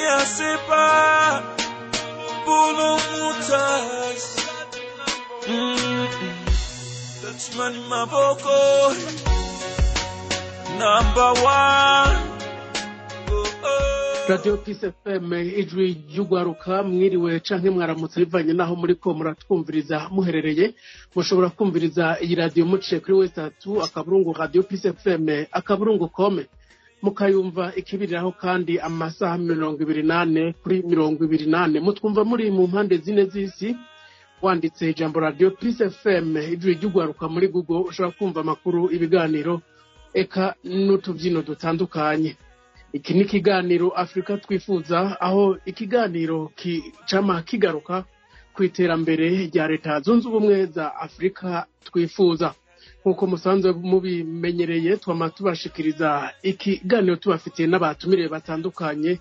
Yasipa Bulu Mutas That's money Maboko #1 Radio Peace FM ijwi ry'ugwaruka mwiriwe canke mwaramutse bivanye naho muri ko muratwumviriza muherereye mushobora kumviriza iyi radio muciye kuri website akaburungu Radio Peace FM akaburungu.com mukayumva ikibiriraho kandi amasaha 28 kuri 28 mutwumva muri mu mpande zine z'isi wanditse ijambo Radio Peace FM ijwi ry'ugwaruka muri Google ushobora kumva amakuru ibiganiro eka n'utubyino dutandukanye. Iki ni kiganiro Afrika twifuza aho ikiganiro kicama kigaruka ku iterambere rya leta zunze ubumwe za Afrika twifuza. Nkuko musanzwe mubimenyereye twama tubashikiriza ikiganiro tubafitiye n'abatumire batandukanye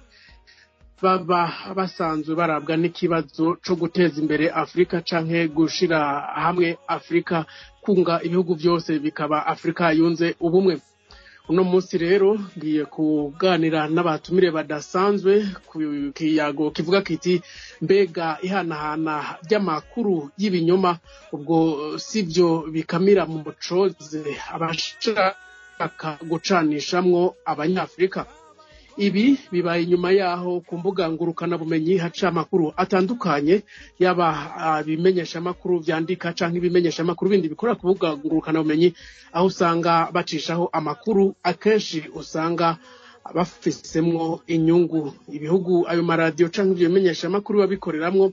baba basanzwe barabwa n'ikibazo cyo guteza imbere Afrika canke gushira hamwe Afrika kunga ibihugu byose bikaba Afrika yunze ubumwe. Uno munsi rero ngiye kuganira n'abatumire badasanzwe ku kiyago kivuga kiti mbega ihanahana ry'amakuru y'ibinyoma ubwo sivyo bikamira mu mucoze abashaka gucanishamwo abanyafrika. Ibi bibaye inyuma yaho ku mbuga ngurukana bumenyi haca amakuru atandukanye yaba bimenyesha amakuru vyandika canke ibimenyesha amakuru bindi bikora ku mbuga ngurukana bumenyi aho usanga bacishaho amakuru akenshi usanga bafisemwo inyungu ibihugu ayo maradiyo canke ibimenyesha amakuru babikoreramwo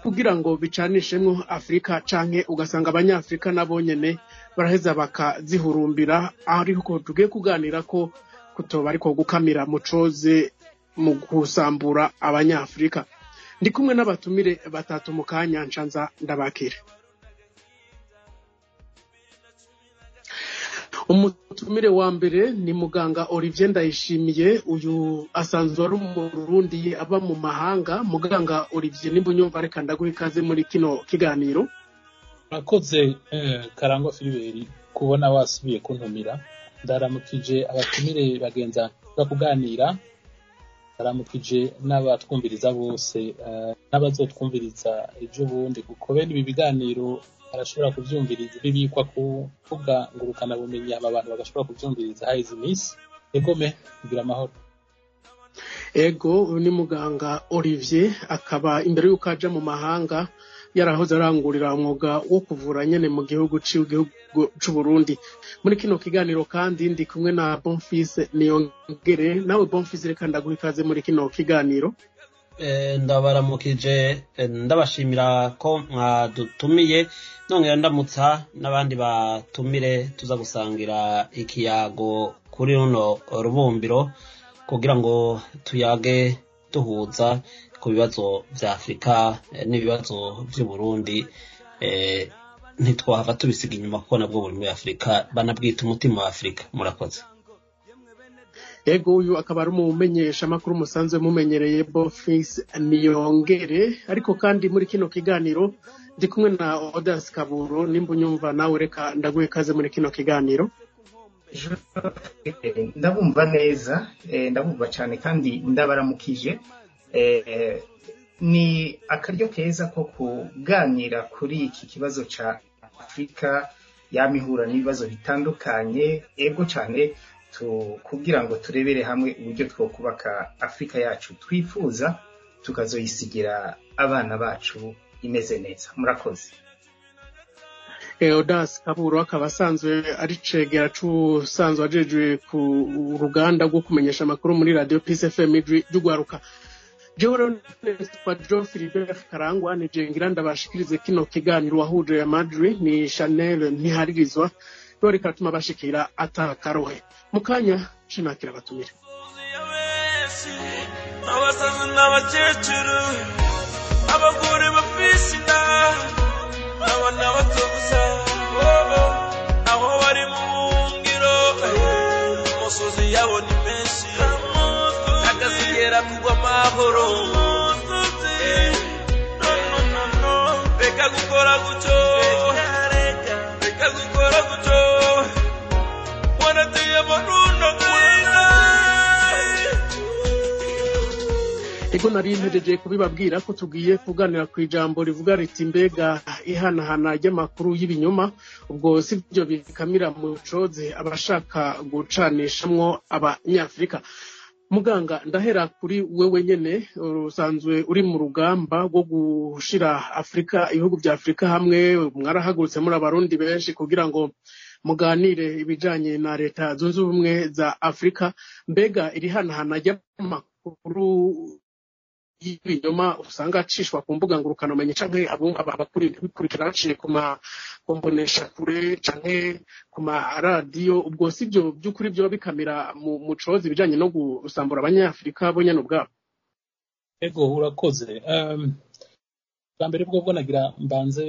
kugira ngo bicanishemwo Afrika canke ugasanga abanyafrika nabo nyene baraheza bakazihurumbira ariko tugiye kuganira ko kutoba ariko gukamira mucoze mu gusambura abanyafrika. Ndi kumwe n'abatumire batatu mu kanya nshanza ndabakire. Umutumire wa mbere ni muganga Olivier Ndayishimiye uyu asanzwe ari mu Burundi aba mu mahanga. Muganga Olivier nimbunyumva reka ndaguha ikaze muri kino kiganiro. Akoze Karangwa Filiberi kubona wasubiye kuntumira. Ndaramukije abatumire bagenza bakuganira ndaramukije n'abatwumviriza bose n'abazotwumviriza ejo bundi kuko bene ibi biganiro arashobora kuvyumviriza bibikwa kuvuga ngurukana bumenyi abantu bagashobora kuvyumviriza haizi miss egome kugira amahoro. Ego ni muganga Olivier akaba imbere yuko aja mu mahanga yarahoze arangurira umwuga wo kuvura nyene mu gihugu c'u Burundi. Muri kino kiganiro kandi ndi kumwe na Bonfils Niyongere. Nawe Bonfils reka ndaguha ikaze muri kino kiganiro. Ndabaramukije ndabashimira ko mwadutumiye nongera ndamutsa n'abandi batumire tuza gusangira ikiyago kuri runo rubumbiro kugira ngo tuyage duhuza ku bibazo vya Afrika n'ibibazo vy'u Burundi ntitwahava tubisiga inyuma kuko nabwo buri muri Afrika banabwita umutima wa Afrika. Murakoze. Ego uyu akaba ari umumenyesha makuru musanzwe mumenyereye Bonfils Niyongere ariko kandi muri kino kiganiro ndi kumwe na Odas Kaburo nimbunyumva nawe reka ndaguhe kaze muri kino kiganiro. Ndabumva neza ndabumva cyane kandi ndabaramukije ni akaryo keza ko kuganira kuri iki kibazo ca Afrika yamihura n'ibibazo bitandukanye ego cyane kugira ngo turebere hamwe uburyo twokubaka Afrika yacu twifuza tukazoyisigira abana bacu imeze neza. Murakoze. Odas Kaburo akaba asanzwe ari cegera c'usanzwe ajejwe ku ruganda rwo kumenyesha amakuru muri Radio Peace FM ry'ugwaruka. Joro kwa John Philibert Karangwa ni jengira ndabashikirize kino kiganiro wahuje ya Madrid ni Chanel ntiharirizwa dore katuma bashikira atakarohe mukanya shinakira batumire. Abasaza n'abakecuru abagore bafisina abana bato gusa aho bari mu ngiro umusozi yabo ni menshi akazigera kugwa amahoro reka gukora gucyo reka gukora gucyo wanateye amarundo mwiza Ego nari mpejeje kubibabwira ko tugiye kuganira ku ijambo rivuga riti mbega ihanahana ry'amakuru y'ibinyoma ubwo sibyo bikamira mu coze abashaka gucanishamwo abanyafrika. Muganga ndahera kuri wewe nyene usanzwe uri mu rugamba rwo gushira Afrika ibihugu bya Afrika hamwe mwarahagurutse muri abarundi benshi kugira ngo muganire ibijanye na leta zunze ubumwe za Afrika mbega iri hanahana ry'amakuru y'ibinyoma usanga acishwa ku mbuga ngurukana umenye canke abakurikira baciye ku makombonesha kure canke ku maradiyo ubwo sibyo by'ukuri byo bikamira mu cozi bijanye no gusambura abanyafrika bo nyene ubwabo. Ego urakoze. Bambere bwo nagira mbanze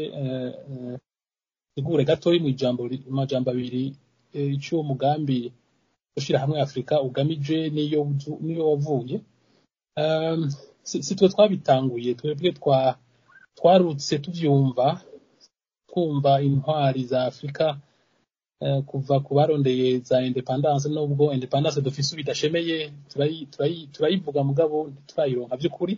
igure gatoyi mu majambo abiri ico mugambi ushira hamwe Afrika ugamije niyo wavuye. Si twe twabitanguye twebwe twarutse tuvyumva twumva intwari za Afrika kuva ku barondeye za independence nubwo independence dufise bidashemeye turayivuga mugabo turayironka by'ukuri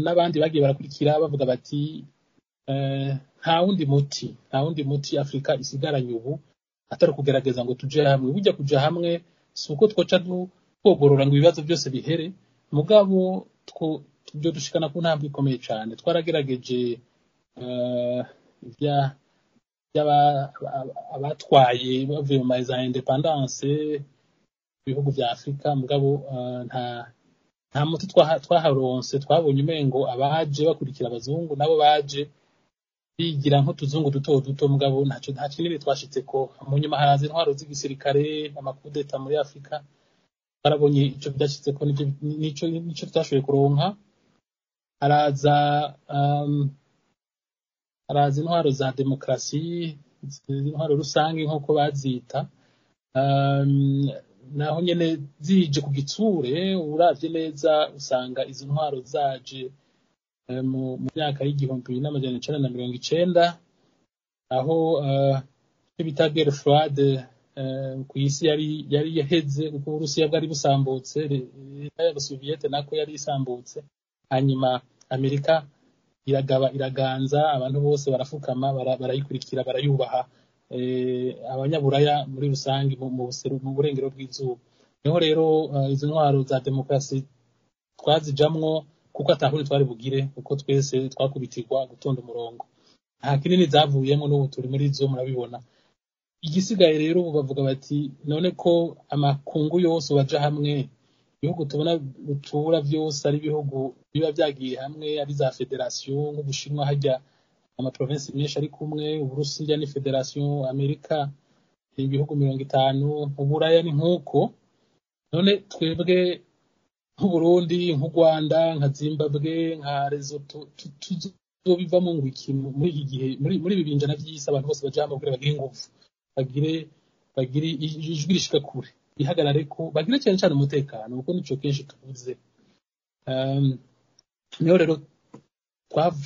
n'abandi bagiye barakurikira bavuga bati nta wundi muti Afrika isigaranye ubu atari kugerageza ngo tuje hamwe burya kuja hamwe suko twoca twogorora ngo ibibazo byose bihere mugabo byo dushikana ku ntambwe ikomeye cyane twaragerageje abatwaye bavuye mu za independence ibihugu bya Afrika mugabo nta muti twaharonse twabonye umengo abaje bakurikira abazungu nabo baje bigira nk'utuzungu duto mugabo nta kinini twashitseko mu nyuma haraza intwaro z'igisirikare amakudeta muri Afrika barabonye ico byashitseko nico tutashoboye kuronka haraza intwaro za demokrasi intwaro rusange nk'uko bazita naho nyene zije ku gitsure uravye neza usanga izo ntwaro zaje mu myaka y'1990 aho bita guerre froide ku isi yari yaheze kuko Urusiya bwari busambutse leta y'Abasoviete nako yari isambutse hanyuma Amerika iraganza abantu bose barafukama barayikurikira barayubaha abanyaburaya muri rusangi mu burengero bw'izuba niho rero izo ntwaro za demokrasi twazijamwo kuko atahundi twari bugire kuko twese twakubitirwa gutonda umurongo nta kinini zavuyemo n'ubu turi muri zo murabibona igisigaye rero bavuga bati none ko amakungu yose baja hamwe ibihugu tubona gutura byose ari ibihugu biba byagiye hamwe ari za federation nk'Ubushinwa hajya amaprovinsi menshi ari kumwe Uburusiya ni federation Amerika ibihugu 50 Uburaya ni nkuko none twebwe nk'Uburundi nk'u Rwanda nka Zimbabwe nka Lesotho tuzobiva mu ngwiki muri iki gihe muri bibinjana by'isi abantu bose baja hamwe kugira bagire ingufu bagire ijwi rishika kure ihagarare ko bagire cyane umutekano kuko nico kenshi tuvuze niho rero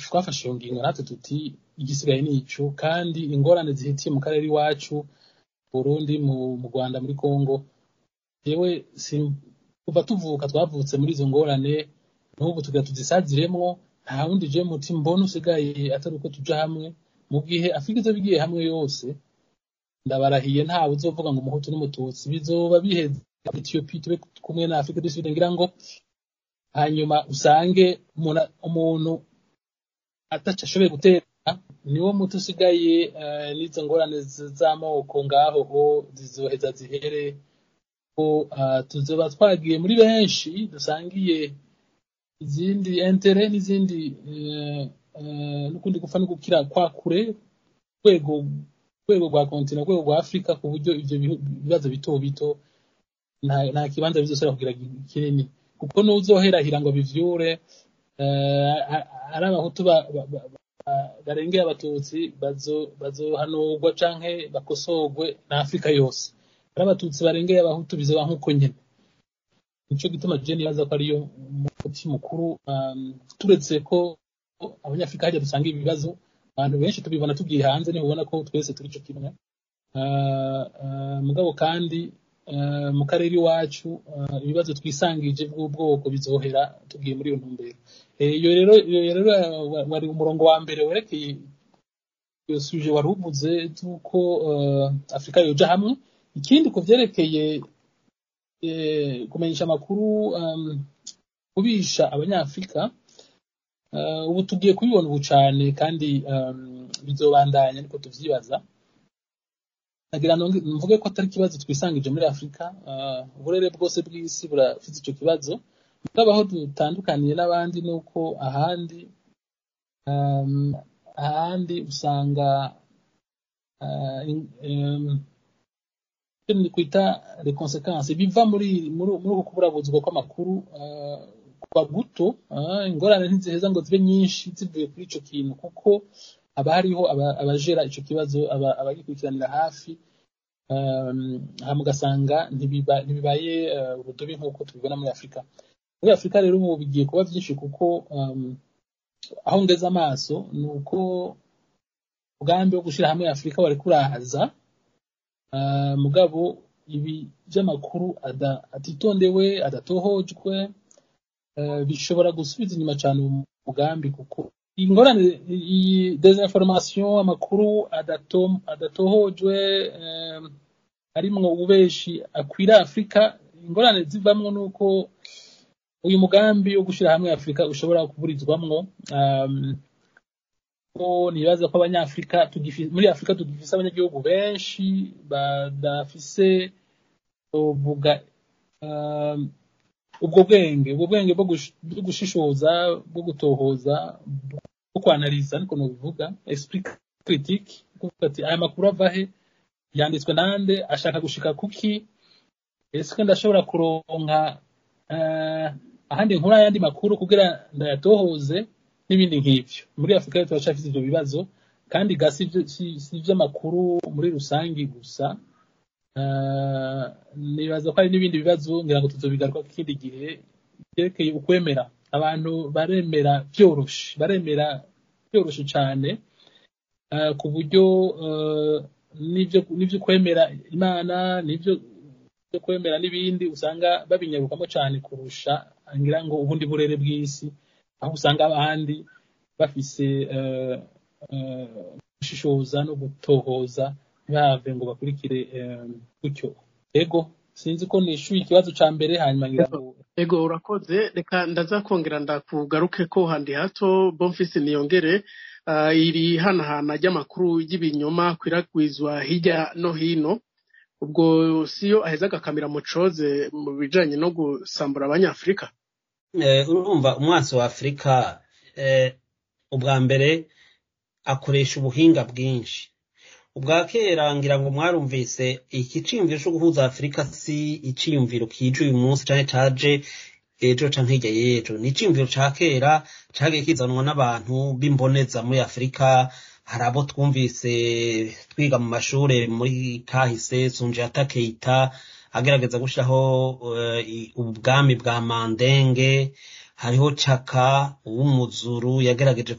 twafashe ngingo natwe tuti igisigaye nico kandi ingorane zihitiye mu karere iwacu Burundi mu Rwanda muri Kongo yewe kuva tuvuka twavutse muri izo ngorane n'ubu tuzisaziremwo nta wundi je muti mbona usigaye atari uko tuja hamwe mu gihe Afrika izo bigiye hamwe yose ndabarahiye ntawe uzovuga ngo umuhutu n'umututsi bizoba biheze Ethiopia tube kumwe na Afrika du Sud ngira ngo hanyuma usange umuntu atacashoboye gutera niwo mutu usigaye n'izo ngorane z'amoko ngaho zizoheza zihere ko tuzoba twagiye muri benshi dusangiye izindi intérêt n'izindi n'ukundi gupfa no gukira kwa kure rwego rwa continent rwego rwa Afrika ku buryo ivyo bibazo bito nta kibanza bizosera kugira kinini kuko n'uzoherahira ngo bivyure ari abahutu barengeye abatutsi bazohanurwa canke bakosogwe na Afrika yose ari abatutsi barengeye abahutu bizoba nkuko nyene nico gituma je nibaza ko ariyo muti mukuru turetse ko abanyafrika hajya dusanga ibibazo abantu benshi tubibona tugiye hanze ni ubona ko twese turi cyo kimwe mugabo kandi mu karere iwacu ibibazo twisangije bw'ubwoko bizohera tugiye muri iyo ntumbero. Iyo rero wari umurongo wa mbere werekeye iyo suje wari uvuze tuko Afrika yoja hamwe. Ikindi kuvyerekeye kumenyesha amakuru kubisha abanyafrika ubu tugiye kubibona ubu cane kandi bizobandanya niko tuvyibaza. Nagira mvuge ko atari kibazo twisangije muri Afrika, uburere bwose bw'isi burafite ico kibazo. Mugabaho dutandukaniye n'abandi nuko ahandi usanga ni kwita les conséquences biva muri uko kuburabuzwa kw'amakuru kwa guto. Ingorane ntiziheza ngo zibe nyinshi zivuye kuri ico kintu kuko aba hariho abajera ico kibazo abagikurikiranira hafi, mugasanga ntibibaye urudobi nk'uko tubibona muri Afrika. Muri Afrika rero ubu bigiye kuba byinshi kuko aho ngeze amaso ni uko umugambi wo gushyira hamwe Afrika wari kurahaza, mugabo ibi by'amakuru atitondewe adatohojwe bishobora gusubiza inyuma cyane umugambi kuko ingorane desinformation amakuru adatohojwe arimwo ububeshi akwira Afrika. Ingorane zivamwo nuko uyu mugambi wo gushira hamwe Afrika ushobora kuburizwamwo. Nibaza ko abanyafrika muri Afrika tugifise abanyagihugu benshi badafise uvuga ubwo bwenge bwo gushishoza, bwo gutohoza, bwo kwanaliza niko nobivuga, esprit critique, kuvuga ati aya makuru avahe, yanditswe nande, ashaka gushika kuki, ese ndashobora kuronka ahandi nkura yandi makuru kugira ndayatohoze n'ibindi nk'ivyo. Muri Afrika turacafise ivyo bibazo kandi gasi sivyo makuru muri rusangi gusa. Nibaza ko ari n'ibindi bibazo ngira ngo tuzobigaruka kindi gihe byerekeye ukwemera. Abantu baremera byoroshe cyane ku buryo nivyo kwemera Imana, nivyo kwemera n'ibindi usanga babinyarukamo cyane kurusha ngira ngo ubundi burere bw'isi, aho usanga abandi bafise gushishoza no gutohoza ntibave ngo bakurikire gutyo. Ego sinzi ko nishuye ikibazo ca mbere hanyuma ngira ngo ego urakoze. Reka ndaza kongera ndakugaruke ko handi hato Bonfils Niyongere. Iri hanahana ry'amakuru y'ibinyoma kwiragwizwa hirya no hino, ubwo siyo aheza agakamira mucoze mu bijanye no gusambura abanyafrika. Urumva umwansi wa Afrika ubwa mbere akoresha ubuhinga bwinshi. Ubwa kera ngira ngo mwarumvise ikiciyumviro cyo guhuza Afrika si iciyumviro kije uyu munsi cyane caje ejo canke hirya y'ejo. Ni iciyumviro ca kera cagiye kizanwa n'abantu b'imboneza muri Afrika. Harabo twumvise twiga mu mashure muri kahise, Sunjata Keita agerageza gushiraho ubwami bwa Mandenge. Hariho Chaka w'umuzuru yagerageje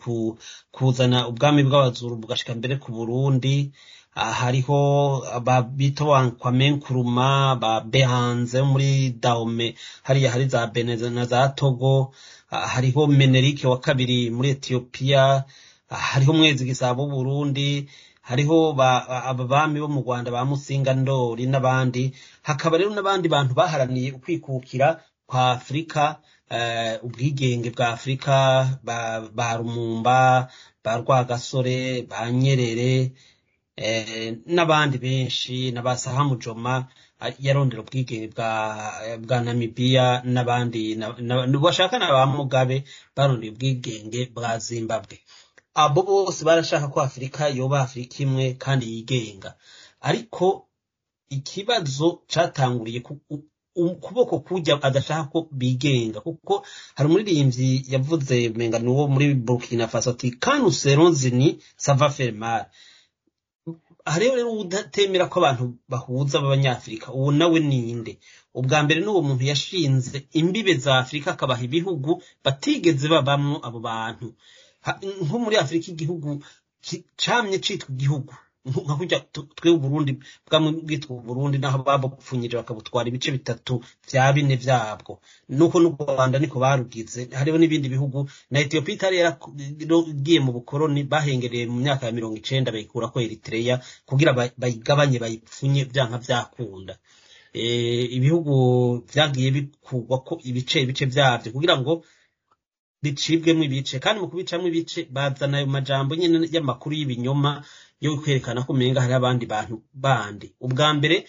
kuzana ubwami bw'abazuru bugashika mbere ku Burundi. Hariho ababito Kwame Nkrumah ba Behanze muri Dahomey hariya hari za Benin na za Togo. Hariho Menelik wa kabiri muri Ethiopia. Hariho Mwezi Gisabo Burundi. Hariho ababami bo mu Rwanda ba Musinga Ndori n'abandi. Hakaba rero n'abandi bantu baharaniye ukwikukira kwa Afrika, ubwigenge bwa Afrika, ba Lumumba, ba Rwagasore, ba Nyerere, n'abandi benshi, n'abasaha Mujoma yarondera ubwigenge bwa Namibia, n'abandi bashaka na ba Mugabe barondera ubwigenge bwa Zimbabwe. Abo bose barashaka ko Afrika yoba Afrika imwe kandi yigenga. Ariko ikibazo catanguriye ukuboko kujya adashaka ko bigenga, kuko hari umuririmbyi yavuze menga nuwo muri Burkina Faso ati quand nous serons unis ça va faire mal. Hariho rero udatemera ko abantu bahuza b'abanyafrika. Uwo nawe ninde? Ubwa mbere n'uwo muntu yashinze imbibe za Afrika akabaha ibihugu batigeze babamwo abo bantu. Nko muri Afrika igihugu camye citwa igihugu nka kujya twe Burundi bwamwe bwitwa Burundi naho babupfunyije bakabutwara ibice bitatu vya bine vyabwo nuko n'u Rwanda niko barugize hariho n'ibindi bihugu na Ethiopia itari yaragiye mu bukoroni bahengereye mu myaka ya 90 bayikura ko Eritrea kugira bayigabanye bayipfunye byanka vyakunda ibihugu vyagiye bikugwa ko ibice vyavyo kugira ngo bicibwemo ibice kandi mu kubicamwe ibice bazana ayo majambo nyene y'amakuru y'ibinyoma yo kwerekana ko menga hari abandi bantu bandi ubwa mbere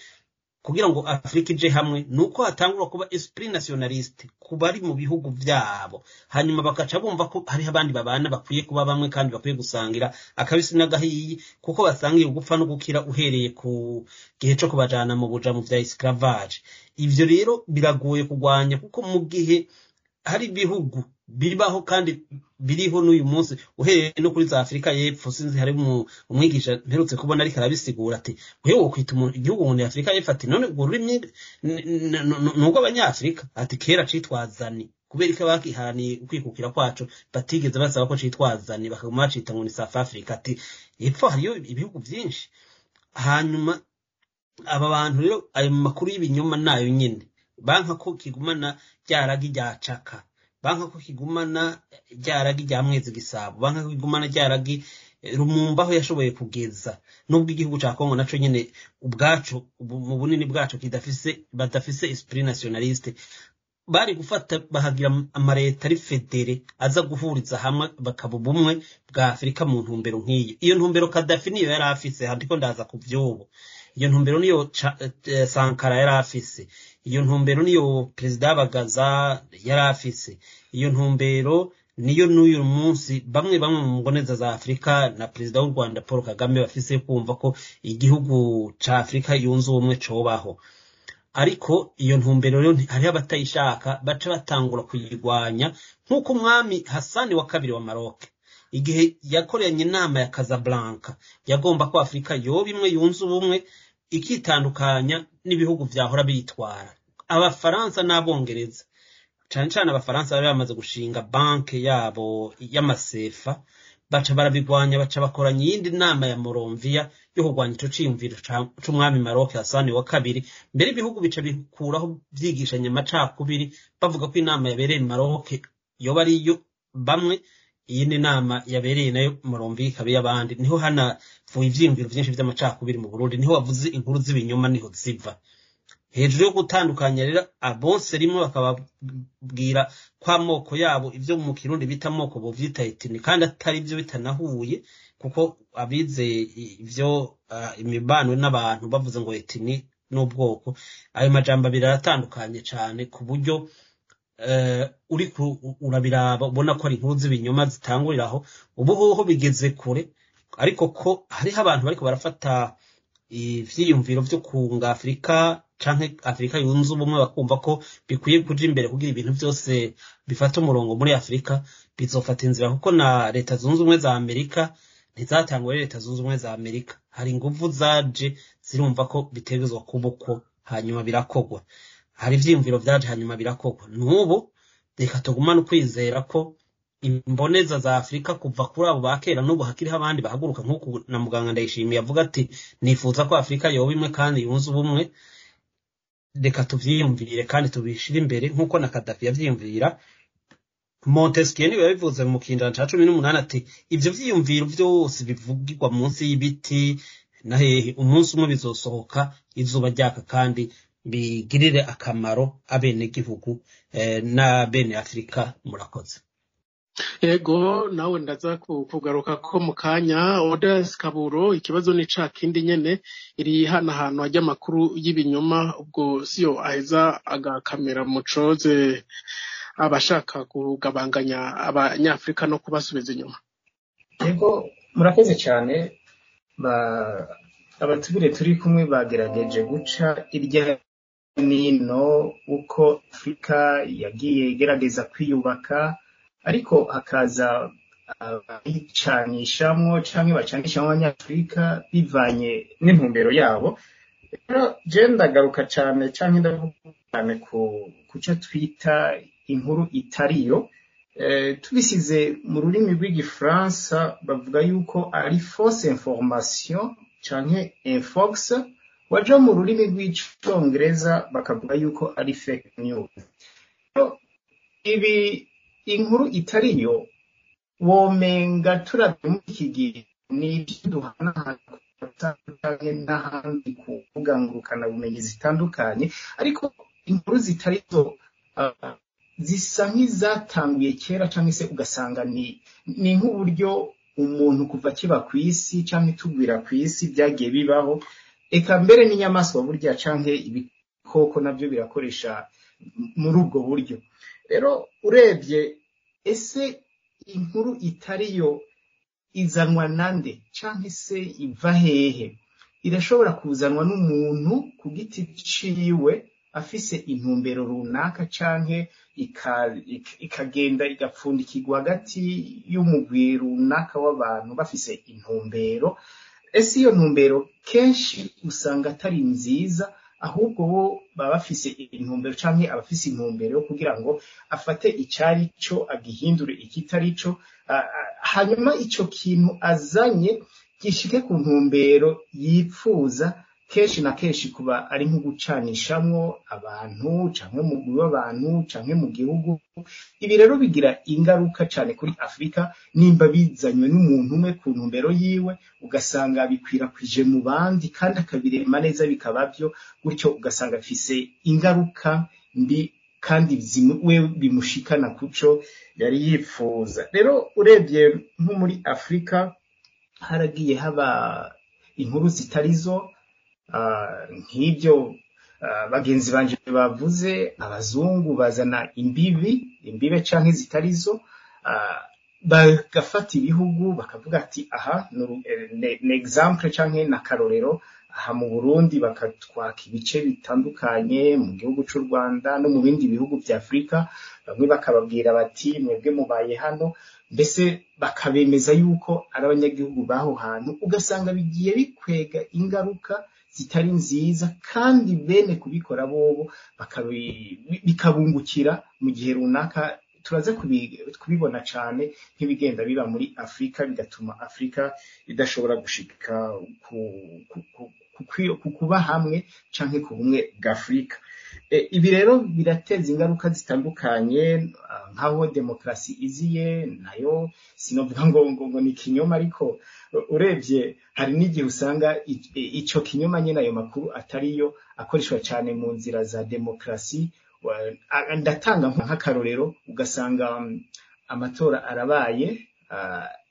kugira ngo Afrika ije hamwe nuko hatangura kuba esprit nationaliste kubari mu bihugu vyabo hanyuma bakaca bumva ko hari abandi babana bakwiye kuba bamwe kandi bakwiye gusangira akabisi n'agahiyi kuko basangiye gupfa no gukira uhereye ku gihe cyo kubajana mu buja mu vya esclavage ivyo rero biragoye kugwanya kuko mu gihe hari bihugu bibaho kandi biriho n'uyu munsi uhereye no kuri za Afrika y'Epfo sinzi hari umwigisha mperutse kubona ariko arabisigura ati wewe kwita igihugu mu Afrika y'Epfo ati none ururimi nuko abanyafrika ati kera citwazani kubera ko bakiharaniye kwikukira kwacu batigeze basaba ko citwazani bakaguma bacita ngo ni South Africa ati epfo hariyo ibihugu byinshi hanyuma aba bantu rero ayo makuru y'ibinyoma nayo nyine banka ko kigumana ryaragi ryacaka banka ko kigumana ryaragi rya mwezi gisabo banka ko kigumana ryaragi rumumbaho yashoboye kugeza nubwo igihugu ca Kongo naco nyene ubwaco mu bunini bwaco badafise esprit nationaliste bari gufata bahagira amareta ari federe aza guhuriza hamwe bakaba bumwe bwa Afrika mu ntumbero nk'iyi iyo ntumbero Gaddafi niyo yari afise handiko ndaza kuvyobo iyo ntumbero niyo Sankara yari afise iyo ntumbero niyo President Bagaza yari afise iyo ntumbero niyo n'uyu munsi bamwe mu mboneza za Afrika na President w'u Rwanda Paul Kagame bafise kumva ko igihugu ca Afrika yunze ubumwe cobaho ariko iyo ntumbero rero hari abatayishaka baca batangura kuyirwanya nkuko umwami Hassan wa kabiri wa Maroc igihe yakoranye inama ya Casablanca yagomba ko Afrika yoba imwe yunze ubumwe ikitandukanya n'ibihugu vyahora bitwara abafaransa n'abongereza cyane abafaransa bari bamaze gushinga banke yabo y'amasefa baca barabigwanya baca bakoranya yindi nama ya Moronvia yo kugwanya ico ciyumviro c'umwami Maroc Hassan wa kabiri mbere ibihugu bica bikuraho vyigishanya amacakubiri bavuga ko inama yabereye Maroc yoba ari yo bamwe yindi nama yabereye nayo Moronvia ikabe y'abandi niho hana vuye ivyiyumviro vyinshi vy'amacakubiri mu Burundi niho wavuze inkuru z'ibinyoma niho ziva hejuru yo gutandukanya rero abose rimwe bakababwira kwa moko yabo ivyo mu Kirundi bita moko bo vyita etini kandi atari byo bitanahuye kuko abize ivyo imibano n'abantu bavuze ngo etini n'ubwoko ayo majambo biratandukanye cyane ku buryo uri urabiraba ubona ko ari inkuru z'ibinyoma zitanguriraho ubu hoho bigeze kure ariko ko hariho abantu bariko barafata ivyiyumviro vyo kunga Afrika canke Afrika yunze ubumwe bakumva ko bikwiye kuja imbere kugira ibintu byose bifata umurongo muri Afrika bizofata inzira kuko na leta zunze ubumwe za Amerika ntizatangwa leta zunze ubumwe za Amerika hari ingufu zaje zirumva ko bitegezwa kubuko hanyuma birakogwa hari ivyiyumviro vyaje hanyuma birakogwa nubu reka tugumana kwizera ko imboneza za Afrika kuva kuri abo bakera nubu hakiriho abandi bahaguruka nkuko na muganga Ndayishimiye avuga ati nifuza ko Afrika yoba imwe kandi yunze ubumwe reka tuvyiyumvire kandi tubishira imbere nkuko na Gaddafi yavyiyumvira Montesquieu niwe yabivuze mu kindana ca 18 ati ivyo vyiyumviro vyose bivugirwa munsi y'ibiti na hehe umunsi umwe bizosohoka izuba ryaka kandi bigirire akamaro abene gihugu na bene Afrika murakoze Ego nawe ndaza kugaruka ko mu kanya Odas Kaburo ikibazo ni ca kindi nyene iri hana hantu hajya makuru y'ibinyoma ubwo siyo aheza agakamera mucoze abashaka kugabanganya abanyafrika no kubasubiza inyuma. Ego murakoze cyane abatubire turi kumwe bagerageje guca irya nino uko Afrika yagiye igerageza kwiyubaka ariko hakaza abicanishamwo canke bacanishamwo abanyafrika bivanye n'intumbero yabo rero je ndagaruka cane canke ndavuga cyane kuco twita inkuru itariyo tubisize mu rurimi rw'igifaransa bavuga yuko ari fausse information canke infox waja mu rurimi rw'icongereza bakavuga yuko ari fake news. Ibi inkuru itariyo womenga turavye muri iki gihe ni duhana n'ahandi kuvuga ngurukana bumenyi zitandukanye, ariko inkuru zitarizo zisa nk'izatanguye kera canke se ugasanga ni nk'uburyo umuntu kuva kiba kw'isi canke tugwira kw'isi byagiye bibaho, eka mbere n'inyamaswa burya canke ibikoko navyo birakoresha muri ubwo buryo. Rero urebye ese inkuru itariyo izanwa nande canke se iva hehe? Irashobora kuzanwa n'umuntu ku giti ciwe afise intumbero runaka canke ikagenda igapfundikirwa hagati y'umugwi runaka w'abantu bafise intumbero. Ese iyo ntumbero kenshi usanga atari nziza, ahubwo bo baba bafise intumbero canke abafise intumbero yo kugira ngo afate icari co agihindure ikitari co, hanyuma ico kintu azanye gishike ku ntumbero yipfuza. Kenshi na kenshi kuba ari nko gucanishamwo abantu canke mu mugwi w'abantu canke mu gihugu. Ibi rero bigira ingaruka cane kuri Afrika nimba bizanywe n'umuntu umwe ku ntumbero yiwe, ugasanga bikwirakwije mu bandi kandi akabirema neza bikabavyo, gutyo ugasanga afise ingaruka mbi kandi we bimushikana kuco yari yipfuza. Rero urebye nko muri Afrika haragiye haba inkuru zitarizo nk'ibyo bagenzi banje bavuze. Abazungu bazana imbibe canke zitarizo, bagafata ibihugu bakavuga ati aha ni example canke na karorero, aha mu Burundi bakatwaka ibice bitandukanye mu gihugu c'u Rwanda no mu bindi bihugu vya Afrika. Bamwe bakababwira bati mwebwe mubaye hano, mbese bakabemeza yuko ari abanyagihugu baho hantu, ugasanga bigiye bikwega ingaruka zitari nziza, kandi bene kubikora bobo bikabungukira mu gihe runaka. Turaza kubibona cane nk'ibigenda biba muri Afrika, bigatuma Afrika idashobora gushika ku kuba hamwe canke ku bumwe bw'Afrika. Ibi rero birateza ingaruka zitandukanye, nk'aho demokrasi iziye nayo sinovuga ngo ni kinyoma, ariko urebye hari n'igihe usanga ico kinyoma nyene ayo makuru atariyo akoreshwa cane mu nzira za demokrasi. Ndatanga nk'akarorero, ugasanga amatora arabaye,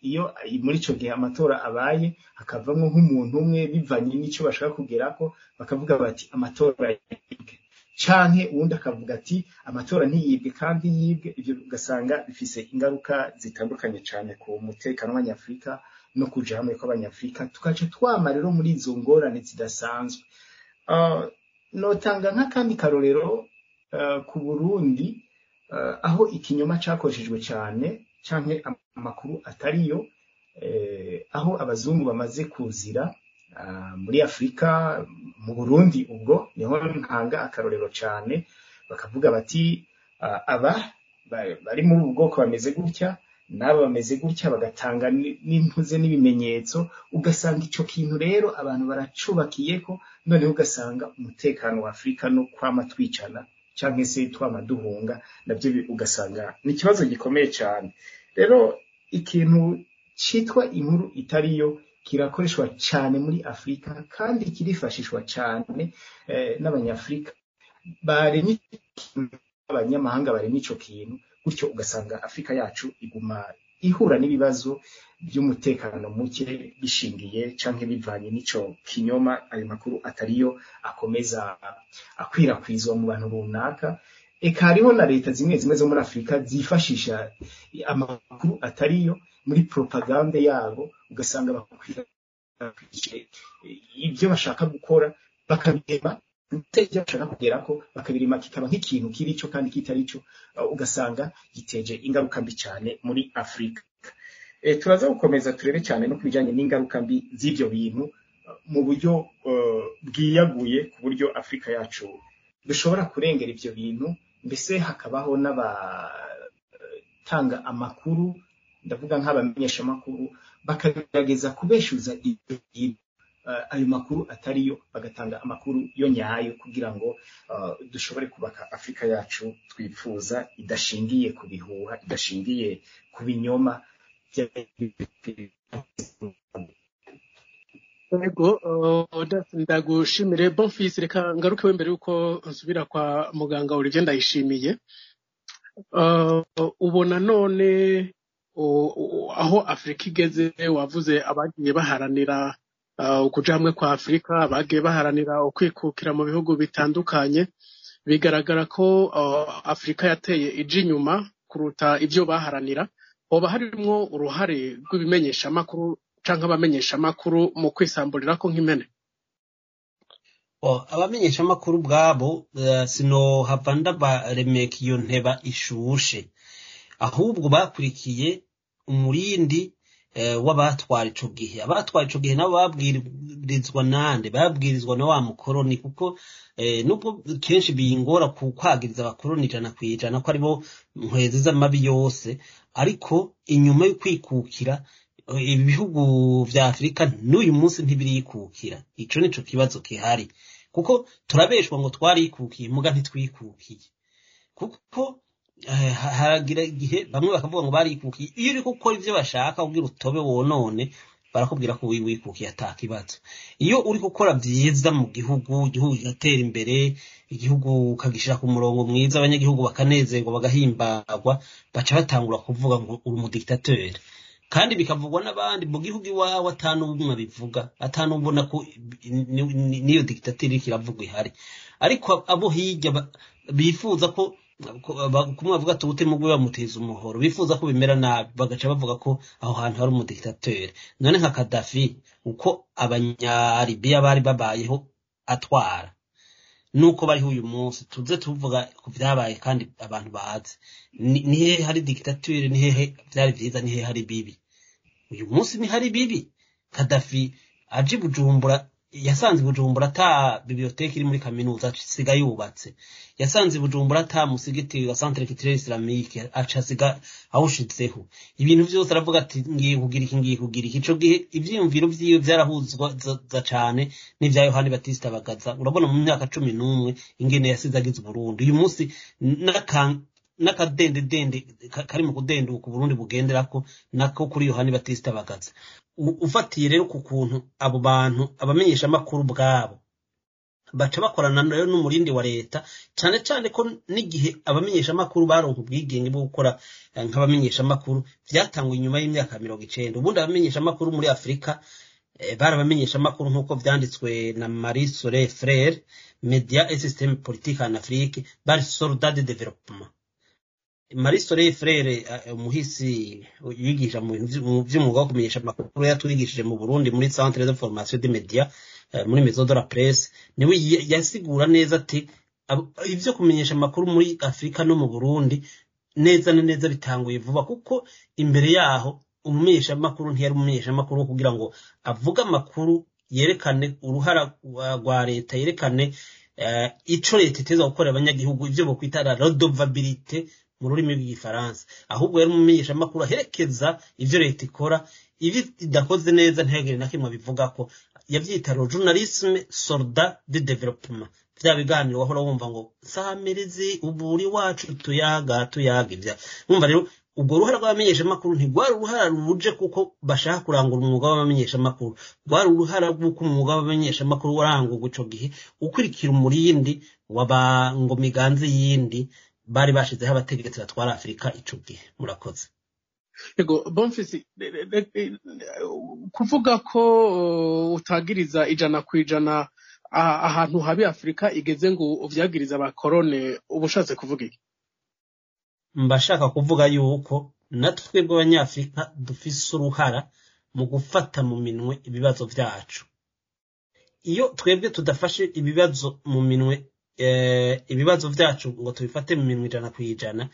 iyo muri ico gihe amatora abaye hakavamwo nk'umuntu umwe bivanye n'ico bashaka kugerako, bakavuga bati amatora yibwe, canke uwundi akavuga ati amatora ntiyibwe kandi yibwe. Ivyo ugasanga bifise ingaruka zitandukanye cane ku mutekano w'Abanyafrika no kuja hamwe kw'Abanyafrika, tukaca twama rero muri izo ngorane zidasanzwe. Notanga nk'akandi karorero ku Burundi, aho ikinyoma cakoreshejwe cane canke amakuru atariyo, aho abazungu bamaze kuzira muri Afrika. Mu Burundi ubwo niho ntanga akarorero cane, bakavuga bati aba bari muri ubu bwoko bameze gutya n'aba bameze gutya, bagatanga n'impuze n'ibimenyetso. Ugasanga ico kintu rero abantu baracubakiyeko, noneho ugasanga umutekano wa Afrika no kwama twicana canke se twama duhunga navyo ugasanga ni ikibazo gikomeye cane. Rero ikintu citwa inkuru itariyo kirakoreshwa cane muri Afrika, kandi kirifashishwa cane n'Abanyafrika baremye, abanyamahanga baremye ico kintu, gutyo ugasanga Afrika yacu iguma ihura n'ibibazo by'umutekano muke bishingiye canke bivanye n'ico kinyoma, ayo makuru atariyo akomeza akwirakwizwa mu bantu runaka. Eka hariho na leta zimwe zimwe zo muri Afrika zifashisha amakuru atariyo muri propaganda yabo, ugasanga bakwirakwije ibyo bashaka gukora, bakabirema ibyo bashaka kugerako, bakabirema kikaba nk'ikintu kirico kandi kitarico, ugasanga giteje ingaruka mbi cyane muri Afrika. Turaza gukomeza turebe cyane no kubijanye n'ingaruka mbi z'ivyo bintu mu buryo bwiyaguye, ku buryo Afrika yacu dushobora kurengera ivyo bintu, mbese hakabaho n'abatanga amakuru, ndavuga nk'abamenyesha amakuru, bakagerageza kubeshuza ibyo bintu ayo makuru atariyo, bagatanga amakuru yo nyayo kugira ngo dushobore kubaka Afrika yacu twifuza, idashingiye ku bihuha, idashingiye ku binyoma. Ego ndagushimire Bonfils, reka ngaruke mbere yuko nsubira kwa muganga Olivier Ndayishimiye. Ubona none aho Afrika igeze, wavuze abagiye baharanira ukuja hamwe kwa Afrika, abagiye baharanira ukwikukira mu bihugu bitandukanye, bigaragara ko Afrika yateye ije inyuma kuruta ibyo baharanira. Hoba harimwo uruhare rw'ibimenyesha makuru canke abamenyesha makuru mu kwisamburira ko nk'impene? Abamenyesha makuru bwabo sino hava ndabaremeka iyo nteba ishushe, ahubwo bakurikiye umurindi w'abatwara ico gihe. Abatwara ico gihe nabo babwirizwa nande? Babwirizwa na wa mukoroni, kuko nubwo kenshi bingora kwagiriza abakoroni ijana kwijana ko aribo nkwezi z'amabi yose, ariko inyuma yo kwikukira ibihugu vya Afrika n'uyu munsi ntibirikukira. Ico nico kibazo kihari, kuko turabeshwa ngo twarikukiye muga ntitwikukiye, kuko haragira igihe bamwe bakavuga ngo barikukiye. Iyo uri gukora ivyo bashaka kugira utobe wonone, barakubwira ko wikukiye atakibazo. Iyo uri gukora vyiza mu gihugu gatera imbere, igihugu ukagishira ku murongo mwiza, abanyagihugu bakanezerwa bagahimbagwa, baca batangura kuvuga ngo uri mu dictateur. Kandi bikavugwa n'abandi mu gihugu iwawe atanubumwe bivuga, atanubona ko niyo dictateur kiravuga ihari. Ariko abo hirya bifuza ko kumwe bavuga tubute mugwe bamuteza umuhoro, bifuza ko bimera nabi, bagaca bavuga ko aho hantu hari umudictateur. None nka Gaddafi uko abanyalibiya bari babayeho atwara, nuko bari uyu munsi tuze tuvuga ku vyabaye kandi abantu bazi. Nihe hari dictateur, nihe vyari vyiza, nihe hari bibi? Uyu munsi ni hari bibi. Gaddafi aje Bujumbura, yasanze Bujumbura ata biblioteki iri muri kaminuza siga yubatse, yasanze Bujumbura ata musigiti wa Centre Culturel Islamique aca siga awushitseho. Ibintu vyose aravuga ati ngiye kugira iki. Ico gihe ivyiyumviro vyiwe vyarahuzwa za cane n'ivya Yohani Batista Bagaza. Urabona mu myaka 11 ingene yasizagize Burundi. Uyu munsi nakadende kari mu kudenduka Burundi bugenderako nako kuri Yohani Batista Bagaza. Ufatiye rero ku kuntu abo bantu abamenyesha makuru bwabo baca bakorana nayo n'umurindi wa leta, cyane cyane ko n'igihe abamenyesha makuru baronka ubwigenge bwo gukora nk'abamenyesha makuru vyatangwa inyuma y'imyaka 90. Ubundi abamenyesha makuru muri Afrika barabamenyesha makuru nk'uko vyanditswe na Marie Soleil Frère, Media et Système Politique en Afrique, bari soldat de développement. Marie Soleil Frère umuhisi yigisha mu vy'umwuga wo kumenyesha makuru, yatwigishije mu Burundi muri Centre de Formation des Médias muri Maison de la Presse. Niwe yasigura neza ati ivyo kumenyesha makuru muri Afrika no mu Burundi neza na neza bitanguye vuba, kuko imbere yaho umumenyesha makuru ntiyari umumenyesha makuru kugira ngo avuga makuru yerekane uruhara rwa leta, yerekane ico leta iteza gukora abanyagihugu, ivyo bokwita la redevabilité mu rurimi rw'igifaransa. Ahubwo yari umumenyesha makuru aherekeza ivyo leta ikora, ibi idakoze neza ntihagire na kimwe bivuga ko. Yavyita journalisme soldat de développement. Vya biganiro wahora wumva ngo samerezi uburi wacu tuyaga ivya. Mwumva rero ubwo ruhara rw'abamenyesha makuru ntigwari uruhara ruje kuko bashaka kurangura umwuga w'abamenyesha makuru, rwari uruhara rw'uko umwuga w'abamenyesha makuru warangurwa ico gihe ukurikira umurindi w'abangomiganzi yindi bari bashizeho abategetsi batwara Afrika ico gihe. Murakoze. Ego Bonfils, kuvuga ko utagiriza ijana kwijana ahantu habi Afrika igeze ngo uvyagiriza abakorone, ubushatse kuvuga iki? Mbashaka kuvuga yuko natwe bw'abanyafrika dufise uruhara mu gufata mu minwe ibibazo vyacu. Iyo twebwe tudafashe ibibazo mu minwe, ibibazo vyacu ngo tubifate mu minwe ijana kwijana,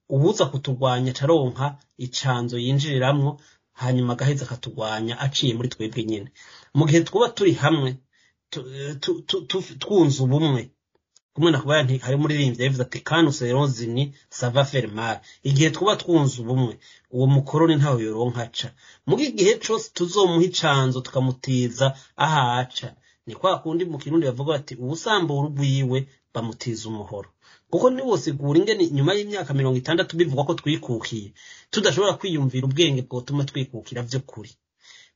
ubuza kutugwanya caronka icanzo yinjiriramwo, hanyuma gaheza katugwanya aciye muri twebwe nyene. Mu gihe twuba turi hamwe twunze ubumwe, kumwe nakubaya nti hari muririmbye yavuze ati kanu serozini sava fermar igihe twuba twunze ubumwe uwo mukoroni ntaho yoronka aca mugi igihe cyose tuzomuha icanzo tukamutiza ahaca ni kwa kundi mu kirundi bavuga bati ubusambura ubwiwe bamutiza umuhoro kuko ni wose gura ingene nyuma y'imyaka 60 bivuga ko twikukiye tudashobora kwiyumvira ubwenge bwotuma twikukira byo kuri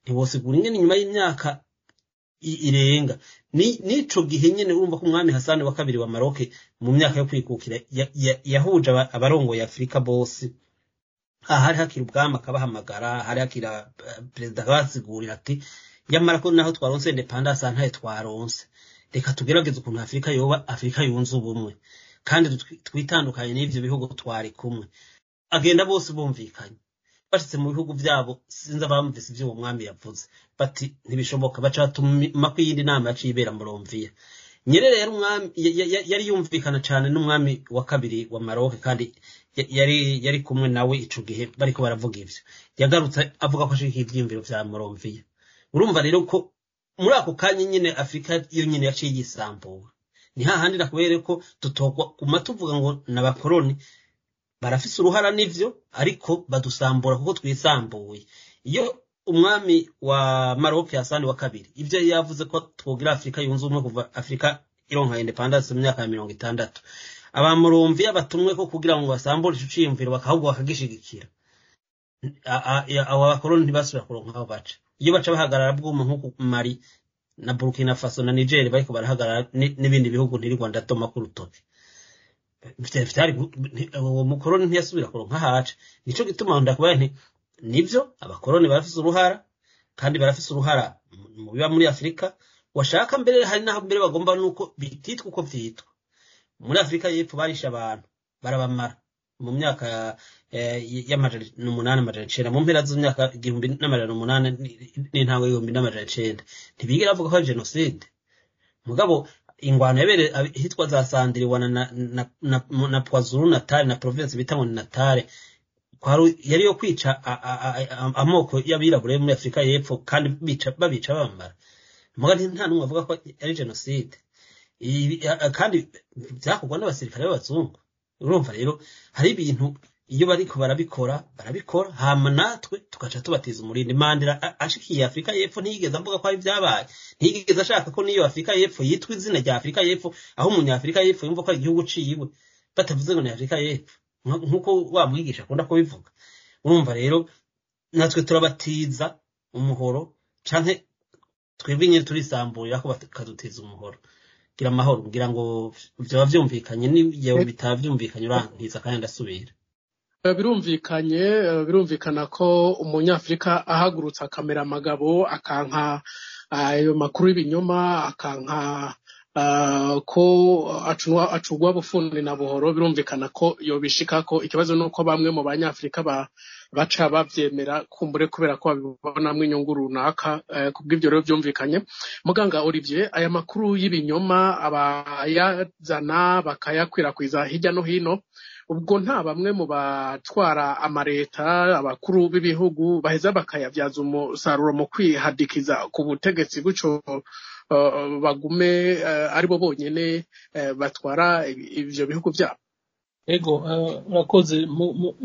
ni wose gura ingene nyuma y'imyaka irenga nico gihe nyene urumva ko umwami Hassan wa kabiri wa Maroc mu myaka yo kwikukira yahuje abarongo ya Afrika bose ahari hakira ubwama kabahamagara hari hakira president basigurira ati yamara ko naho twaronse independence ntaye twaronse reka tugerageze ukuntu Afrika yoba Afrika yunze ubumwe kandi twitandukanye n'ivyo bihugu twari kumwe agenda bose bumvikanye bashitse mu bihugu byabo sinza bamvise ivyo umwami yavuze bati ntibishoboka bacatuma ko yindi nama yacibera muromviya Nyerere yari umwami yari yumvikana cyane n'umwami wa kabiri wa Maroc kandi yari kumwe nawe ico gihe bariko baravuga ivyo yagarutse avuga ko ashika ivyimviro vya muromviya urumva rero ko muri ako kanya nyine Afrika iyo nyine yaciye yisambura ni hahandi nakubere ko tutokwa kumatuvuga ngo n'abakoroni barafise uruhara nivyo ariko badusambura kuko twisambuye iyo umwami wa Maroc Hassan wa kabiri ivyo yavuze ko twogira Afrika yunze umwe kuva Afrika ironka independence mu myaka ya 60 abamurumvi abatumwe ko kugira ngo basambure ico ciyumviro bakahubwo bakagishigikira abakoroni ntibasubira kuronka aho baca iyo baca bahagarara bwuma nko Mali na Burkina Faso na Niger bariko barahagarara n'ibindi bihugu ntiri Rwanda toma ku rutoke vyari uwo mukoroni ntiyasubira kuronka haca nico gituma ndakubaye nti nivyo abakoroni barafise uruhara kandi barafise uruhara mu biba muri Afrika washaka mbere hari naho mbere bagomba nuko bititwa uko vyitwa muri Afrika y'epfo barisha abantu barabamara mu myaka y'amajana 8 mu mpera z'imyaka 1800 n'intango y'1900 ntibigera bavuga ko genocide mugabo ingwano yabere hitwa za Sandiriwana na Poizuru Natal na province bitamwe Natal yari yo kwica amoko y'abirabure muri Afrika y'epfo kandi babica bamara mugabo nta numwe avuga ko ari genocide kandi byakugwa n'abasirikare b'abazungu urumva rero hari ibintu iyo bariko barabikora hama natwe tukaca tubatiza umurindi Mandela ashikiye Afrika y'epfo ntiyigeze avuga ko ari byabaye ntiyigeze ashaka ko niyo Afrika y'epfo yitwa izina rya Afrika y'epfo aho umunyafrika y'epfo yumva ko ari igihugu ciwe batavuze ngo ni Afrika y'epfo nkuko wamwigisha akunda ko bivuga urumva rero natwe turabatiza umuhoro canke twebwe nyine turisamburira ko bakadutiza umuhoro gira amahoro kugira ngo byaba byumvikanye niyo bitavyumvikanye urangiza kandi ndasubira birumvikana ko umunyafrika ahagurutsa kamera amagabo akanka ayo makuru y'ibinyoma akanka ko acugwa bufundi na buhoro birumvikana ko yobishika ko ikibazo nuko bamwe mu banyafrika baca bavyemera kumbure kubera ko babibonamwe inyungu runaka kubw'ivyo rero byumvikanye muganga Olivier aya makuru y'ibinyoma abayazana bakayakwirakwiza hirya no hino ubwo nta bamwe mu batwara amareta abakuru b'ibihugu baheza bakayavyaza umusaruro mu kwihadikiza ku butegetsi guco bagume aribo bonyene batwara ivyo bihugu byabo ego urakoze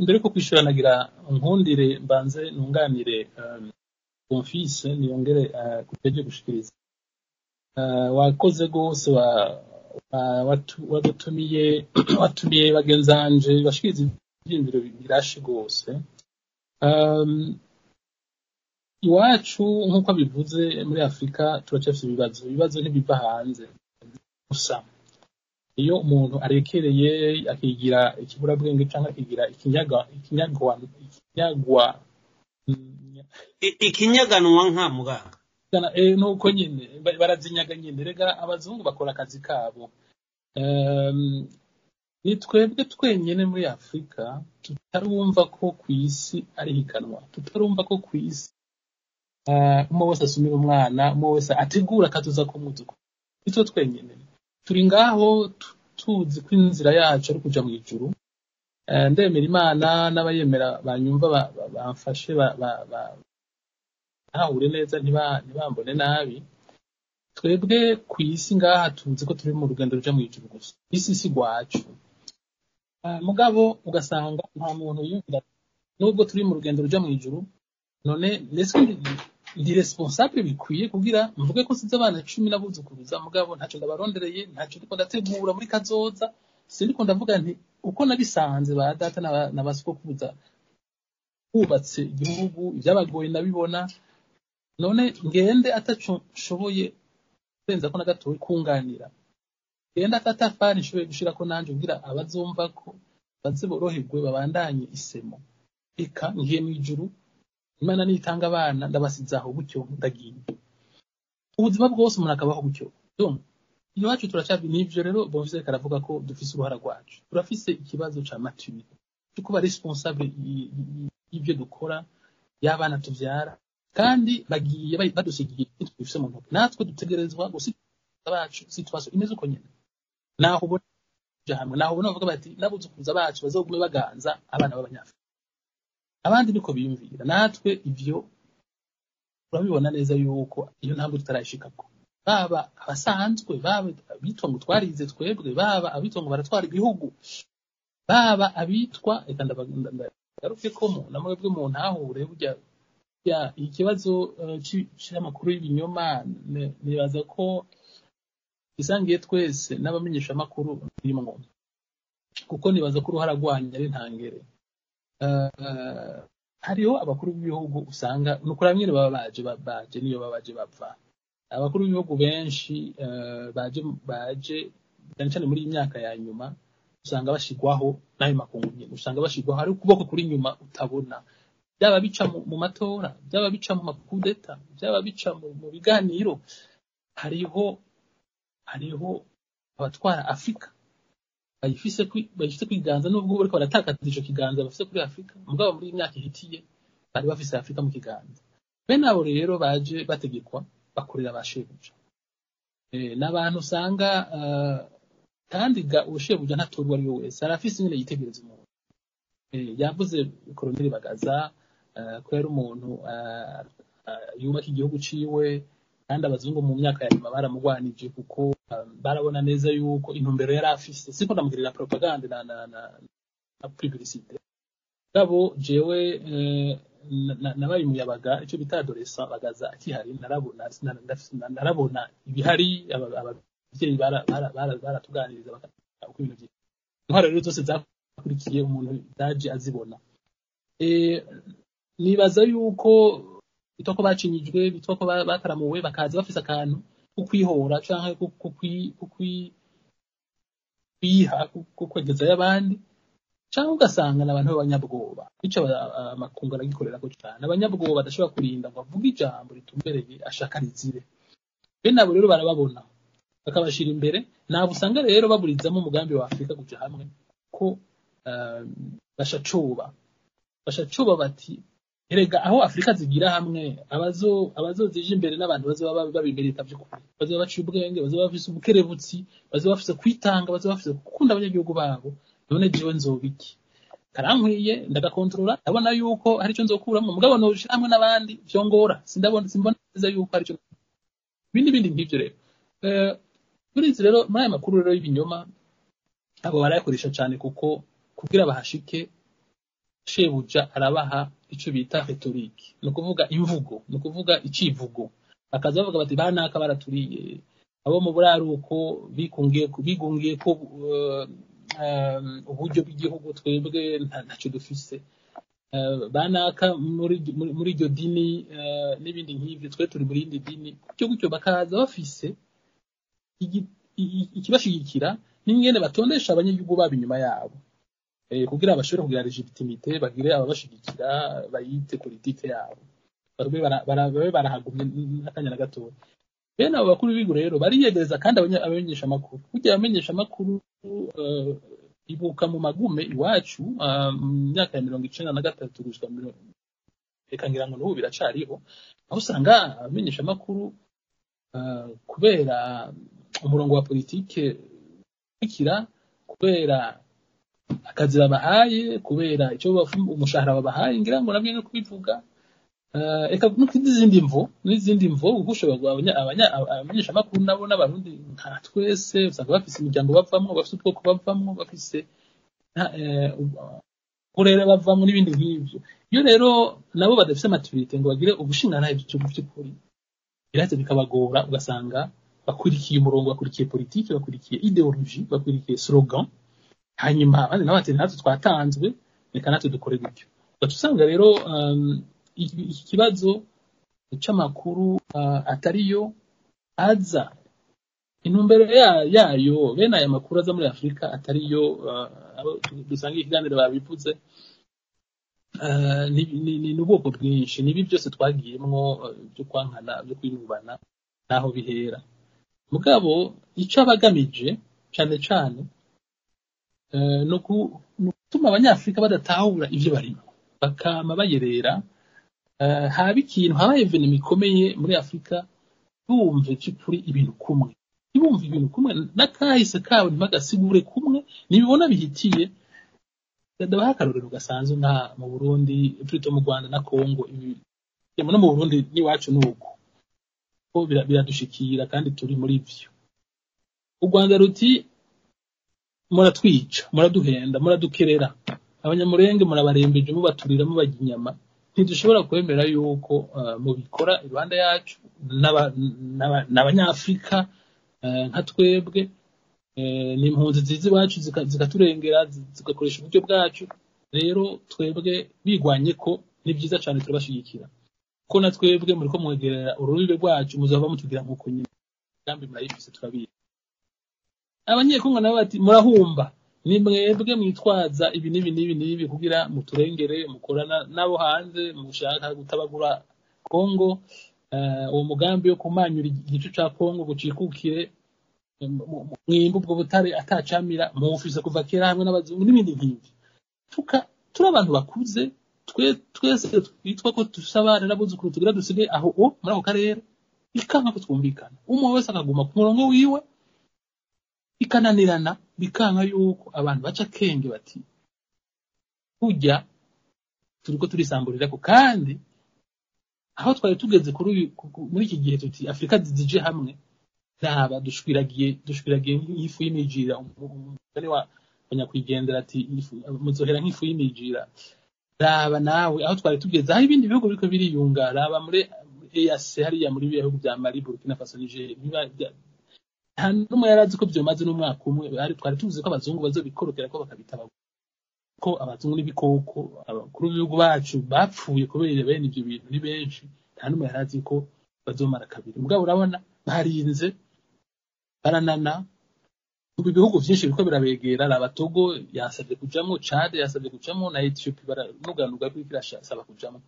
mbere ko kwishura nagira nkundire mbanze nunganire Bonfils niyongere kuteje gushikiriza wakoze gose watumiye bagenzanje bashikiriza ivyindiro birashe gose iwacu nkuko bivuze muri Afrika turacafise ibibazo ntibiva hanze gusa iyo umuntu arekereye akigira ikiburabwenge canke akigira ikinyaganwa nka muganga nuko nyine barazinyaga nyine rega abazungu bakora akazi kabo ni twebwe twenyene muri Afrika tutarumva ko kwisi ari higanwa tutarumva ko kwisi umwe wese asumira umwana umwe wese ategura katuza ko muzuko ito twenyene turi ngaho tuzi ko inzira yacu ari kuja mu ijuru ndemera Imana n'abayemera banyumva bamfashe bahure neza ntibambone nabi twebwe ku isi ngaha tuzi ko turi mu rugendo ruja mu ijuru gusa isi si rwacu mugabo ugasanga nta muntu yumvira nubwo turi mu rugendo ruja mu ijuru none ndi responsable bikwiye kugira mvuge ko size abana 10 nabuzukuruza mugabo ntaco ndabarondereye ntaco ndiko ndategura muri kazoza sindiko ndavuga nti uko nabisanze ba data n'abasukuruza kubatse igihugu ibyabagoye ndabibona none ngende ataco nshoboye kurenza ko nagatoye kunganira ngende atatafari nshoboye gushira ko nanje kugira abazumva ko baze boroherwe babandanye isemo eka ngiye mu ijuru Imana nitanga abana ndabasizaho gutyo ndagiye ubuzima bwose umuntu akabaho gutyo donc iyo wacu turacabi nivyo rero bonfise karavuga ko dufise uruhara rwacu turafise ikibazo ca maturité cyo kuba responsable y'ivyo dukora y'abana tuvyara kandi bagiye badusigiye twifise mu ntoki natwe dutegerezwa gusiga bacu situation imeze uko nyene naho ubona hamwe naho ubona bavuga bati nabuzukuza bacu bazogume baganza abana b'abanyafrika abandi niko biyumvira natwe ivyo urabibona neza yuko iyo ntabwo tutarashikako baba abasanzwe baba abitongo twarize twebwe baba abitongo baratwara igihugu baba abitwa eka ndagaruke ko namwebwe mu ntahure burya ikibazo cy'amakuru y'ibinyoma nibaza ko isangiye twese n'abamenyesha amakuru birimo kuko nibaza ko uruhara rwanya ari ntangere hariho abakuru b'ibihugu usanga nukura mwire baba baje niyo babaje bapfa abakuru b'ibihugu benshi baje cyane muri imyaka ya nyuma usanga bashigwaho nayo makungu nyine usanga bashigwaho hari ukuboko kuri nyuma utabona byaba bica mu matora byaba bica mu makudeta byaba bica mu biganiro hariho abatwara Afrika bayifise kwiganza nubwo bariko baratakaza ico kiganza bafise kuri Afrika mugabo muri imyaka ihitiye bari bafise Afrika mu kiganza bene abo rero baje bategekwa bakorera abashebuja n'abantu usanga kandi ubushebuja ntatorwa ari wese arafise nyine yitegereza umuntu yavuze Colonel Bagaza ko yari umuntu yubaka igihugu ciwe kandi abazungu mu myaka ya nyuma baramugwanije kuko barabona neza yuko intumbero yari afise siko ndamugirira propaganda na publicité gabo jewe nabaye umuyabaga icyo bita adolescent Bagaza akihari narabona ibihari abavyeyi baratuganiriza bakaba uko ibintu byose intwaro rero zose zakurikiye umuntu daje azibona nibaza yuko bitoko bacinyijwe bitoko bataramuwe bakaza bafise akantu kukwihora canke kukwiha kukwegeza y'abandi canke ugasanga n'abantu b'abanyabwoba bica amakungu aragikorera ko cyane abanyabwoba badashobora kurinda ngo avuge ijambo ritumbereye ashaka rizire bene abo rero barababona bakabashira imbere nabo usanga rero baburizamo umugambi wa Afrika kuja hamwe ko bashacuba bati erega aho Afrika zigira hamwe abazozije imbere n'abantu bazoba babimerita by'ukuri bazoba baciye ubwenge bazoba bafise ubukerebutsi bazoba bafise kwitanga bazoba bafise gukunda abanyagihugu babo none jiwe nzobiki karankwiye ndagakontrola ndabona yuko hari cyo nzokuramwe mugabo no hamwe n'abandi byongora simbona neza yuko hari cyo bindi nk'ibyo rero burizi rero muri aya makuru rero y'ibinyoma abo barayakoresha cyane kuko kugira bahashike shebuja arabaha ico bita rhetorique no kuvuga imvugo no kuvuga icivugo bakaza bavuga bati banaka baraturiye abo mu buraruko bigungiye ko uburyo bw'igihugu twebwe ntacyo dufise banaka muri iryo dini n'ibindi nk'ibyo twe turi muri indi dini gutyo bakaza bafise ikibashigikira n'ingene batondesha abanyagihugu babo inyuma yabo kugira abashobore kugira legitimité bagire ababashigikira bayite politike yabo barahagumye n'akanya na gato bene abo bakuru b'ibihugu rero bariyegereza kandi abamenyesha amakuru kugira abamenyesha amakuru ibuka mu magume iwacu mu myaka ya 1993 gushika reka ngira ngo n'ubu biracariho aho usanga abamenyesha amakuru kubera umurongo wa politike ukira kubera akazi babahaye kubera icyo umushahara babahaye ngira ngo nabyo no kubivuga eka n'izindi mvo ugushobora abanyesha makuru nabo n'abarundi nka twese usanga bafise imiryango bavamwo bafise ubwoko bavamwo bafise urere bavamwo n'ibindi nk'ivyo iyo rero nabo badafise maturité ngo bagire ubushingana by'ukuri biraze bikabagora ugasanga bakurikiye umurongo bakurikiye politike bakurikiye ideologie bakurikiye slogan hanyuma abandi nabo ati natwe twatanzwe reka natwe dukore gutyo ugasanga rero iki kibazo c'amakuru atariyo aza intumbero yayo bene aya makuru aza muri Afrika atariyo dusanga ikiganiro babivuze ni ubwoko bwinshi nibi byose twagiyemwo byo kwankana byo kwinubana naho bihera mugabo ico abagamije cane no gutuma abanyafrika badatahura ivyo barimo bakama bayerera haba ikintu haba evenement ikomeye muri Afrika bumve cy'ukuri ibintu kumwe ibumva ibintu kumwe nakahise kawe ntibagasigure kumwe nibibona bihitiye ndabaha akarorero gasanzwe nka mu Burundi plutôt mu Rwanda na Kongo no mu Burundi ni wacu nuko ko biradushikira kandi turi muri byo u Rwanda ruti muratwica muraduhenda muradukerera abanyamurenge murabarembeje mubaturira mubajya inyama ntidushobora kwemera yuko mu bikora Rwanda yacu n'abanyafrika nka twebwe n'impunzi zizi bacu zikaturengera zigakoresha uburyo bwacu rero twebwe bigwanye ko ni byiza cyane turabashigikira ko na twebwe muri ko mwegerera urubibe rwacu muzaba mutugira nkuko nyine kandi murayifise turabiye abanyekongo nabo bati murahumba ni mwebwe mwitwaza ibi nibi kugira muturengere mukorana nabo hanze mushaka gutabagura Kongo uwo mugambi wo kumanyura igice ca Kongo gucikukire mwimba ubwo butare atacamira mu office kuva kera hamwe n'abazungu n'ibindi nk'ibyo turi abantu bakuze twese twitwa ko tusabana n'abuzukuru tugira dusige aho muri ako karere ikanka ko twumvikana umwe wese akaguma ku murongo wiwe ikananirana bikanka yuko abantu baca kenge bati kujya turiko turisamburira ko kandi aho twari tugeze muri iki gihe tuti Afrika zije hamwe raba dushwiragiye nk'ifu y'imijira umugani wa banyakwigendera ati muzohera nk'ifu y'imijira raba nawe aho twari tugeze aho ibindi bihugu biriko biriyunga raba muri EAC hariya muri bihugu bya Mali Burkina Faso Niger n'umwe yarazi ko byomaze n'umwaka umwe twari tuvuze ko abazungu bazobikorokera ko bakabitaba ko abazungu n'ibikoko abakuru b'ibihugu bacu bapfuye kubera bene ibyo bintu ni benshi nta n'umwe yarazi ko bazomara kabiri mugabo urabona barinze baranana mu bihugu byinshi biko birabegera Togo yasabye kujamo Chad yasabye kujamo na Ethiopia baranuganuga kwikirasaba kujamo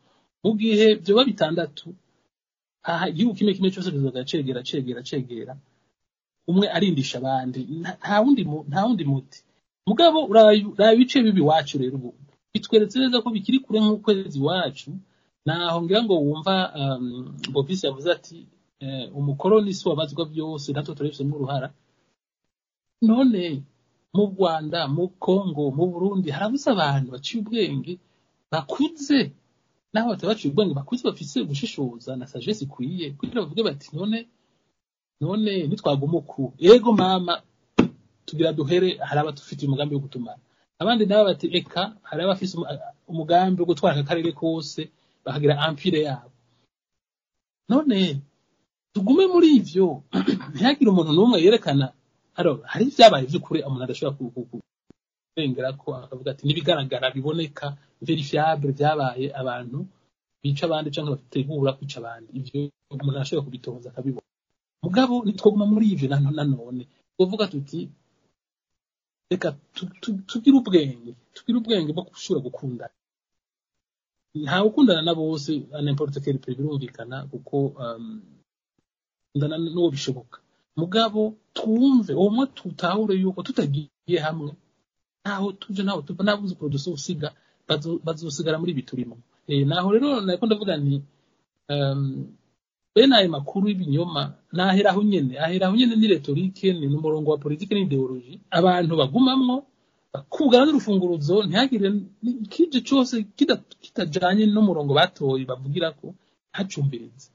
mu gihe byo babitandatu igihugu kimwe cyose bizogacegera umwe arindisha abandi nta wundi muti mugabo urabice bibi wacu rero ubu bitweretse neza ko bikiri kure nk'ukwezi wacu naho ngira ngo wumva Bobisi yavuze ati umukoroni si wabazwa byose natwe turabifitemo uruhara none mu Rwanda mu Kongo mu Burundi harabuze abantu baciye ubwenge bakuze naho batabaciye ubwenge bakuze bafise gushishoza na sagesse ikwiye kugira bavuge bati none nitwaguma uku yego mama tugira duhere haraba dufite umugambi wo gutumana abandi nabo bati eka haraba afise umugambi wo gutwara akarere kose bakagira empire yabo none tugume muri ivyo ntihagire umuntu n'umwe yerekana hari vyabaye vy'ukuri umuntu adashobora kurengera ko akavuga ati nibigaragara biboneka verifiable vyabaye abantu bica abandi canke bategura kwica abandi ivyo umuntu ashobora kubitoza akabibona mugabo nitwoguma muri ivyo nanone uvuga tuti reka tugira ubwenge bwo gushobora gukundana nta gukundana na bose n'importe quel prix birumvikana kuko ndana n'uwo bishoboka mugabo twumve umwe tutahure yuko tutagiye hamwe naho tuje naho tuva nabuze producer usiga bazosigara muri biturimo naho rero nako ndavuga nti bene ayo makuru y'ibinyoma aheraho nyene ni rhetorique ni umurongo wa politique ni ideologie abantu bagumamwo kugana n'urufunguruzo ntihagire ikije cyose kitajanye n'umurongo batoye bavugira ko ntacumbirize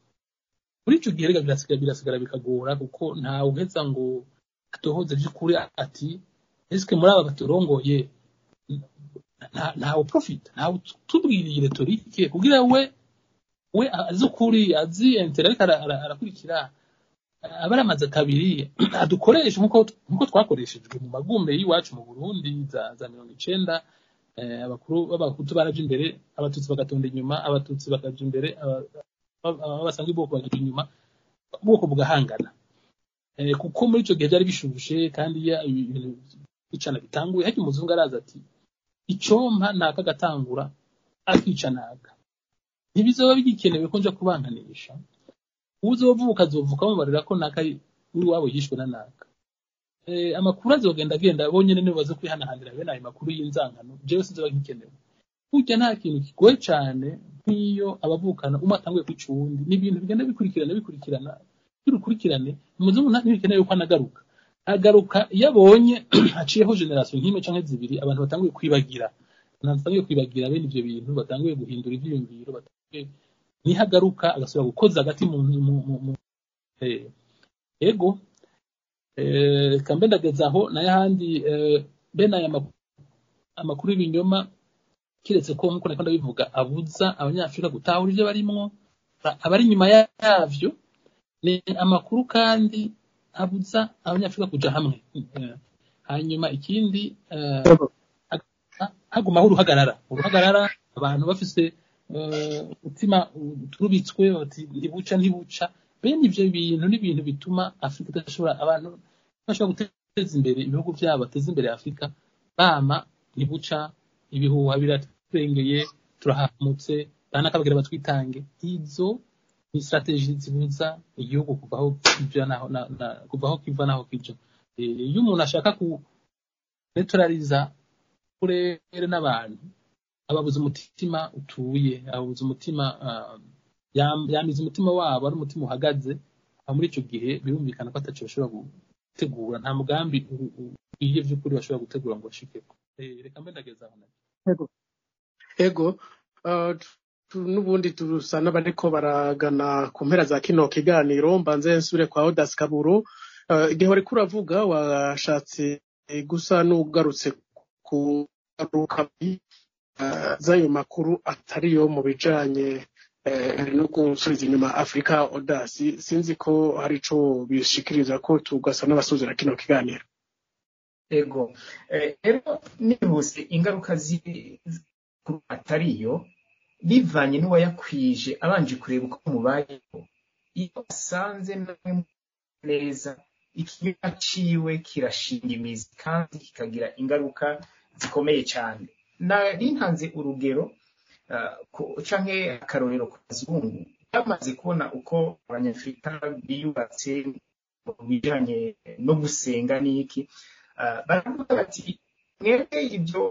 muri icyo gihe rega birasigara bikagora kuko nta uheza ngo atohoze by'ukuri ati eske muri aba baturongoye ntawe profit ntawe tubwiriye retorike kugira we azi ukuri azi intérêt arakurikira abaramaze kabiri adukoresha nkuko twakoreshejwe mu magumbe y'iwacu mu Burundi za 90 abakuru b'abahutu baraje imbere abatutsi bagatonda inyuma abatutsi bakaje imbere abasanzwe boko bakaje inyuma boko bugahangana kuko muri ico gihe byari bishushe kandi ya ibintu icana bitanguye haki umuzungu araza ati icompa naka gatangura akicanaga ntibizoba bigikenewe ko nja kubanganisha uzovuka mubarira ko naka uri wabo yishwe na naka amakuru agenda bonyene nibo bazo kwihanahanira bene ayo makuru y'inzangano jewe sinzoba gikenewe burya nta kintu kigoye cyane nk'iyo abavukana umwe atanguye kwicundi n'ibintu bigenda bikurikirane umuzungu nta bikenewe ko agaruka yabonye haciyeho generation nk'imwe canke zibiri abantu batanguye kwibagira bene ivyo bintu batanguye guhindura ivyiyumviro batanguye nihagaruka agasubira gukoza hagati mu ego kambe ndagezaho n'ayandi bene aya amakuru y'ibinyoma kiretse ko nkuko nakunda bivuga abuza abanyafrika gutahura ivyo barimwo abari nyuma yavyo ni amakuru kandi abuza abanyafrika kuja hamwe hanyuma ikindi hagumaho uruhagarara abantu bafise utima turubitswe bati ntibuca bene ivyo bintu n'ibintu bituma Afrika idashobora abantu bashobora guteza imbere ibihugu byabo bateza imbere Afrika bama ntibuca ibihuha biratwengeye turahamutse banakabagira batwitange izo ni strategy zibuza igihugu kuvaho kiva naho kija iyo umuntu ashaka ku neutraliza kurere n'abantu ababuza umutima utuye ababuza umutima yamize umutima wabo ari umutima uhagaze muri icyo gihe birumvikana ko ataco bashobora gutegura nta mugambi ugiye by'ukuri bashobora gutegura ngo bashikeko reka mbe ndageza aho ego n'ubundi turusa n'abariko baragana ku mpera za kino kiganiro mbanze nsubire kwa Odas Kaburu igihe wariko uravuga washatse gusa n'ugarutse ku z'ayo makuru atariyo mu bijanye no gusubiza inyuma Afrika Odas sinzi ko hari ico bishikiriza ko tugasa n'abasuzira kino kiganiro ego rero nihuse ingaruka atariyo bivanye n'uwayakwije abanje kureba uko mubayeho iyo asanze namwe neza ikinyoma ciwe kirashinga imizi kandi kikagira ingaruka zikomeye cyane narintanze urugero canke akarorero ku bazungu bamaze kubona uko abanyafrika biyubatse mu bijanye no gusenga n'iki baravuga bati mwebwe ibyo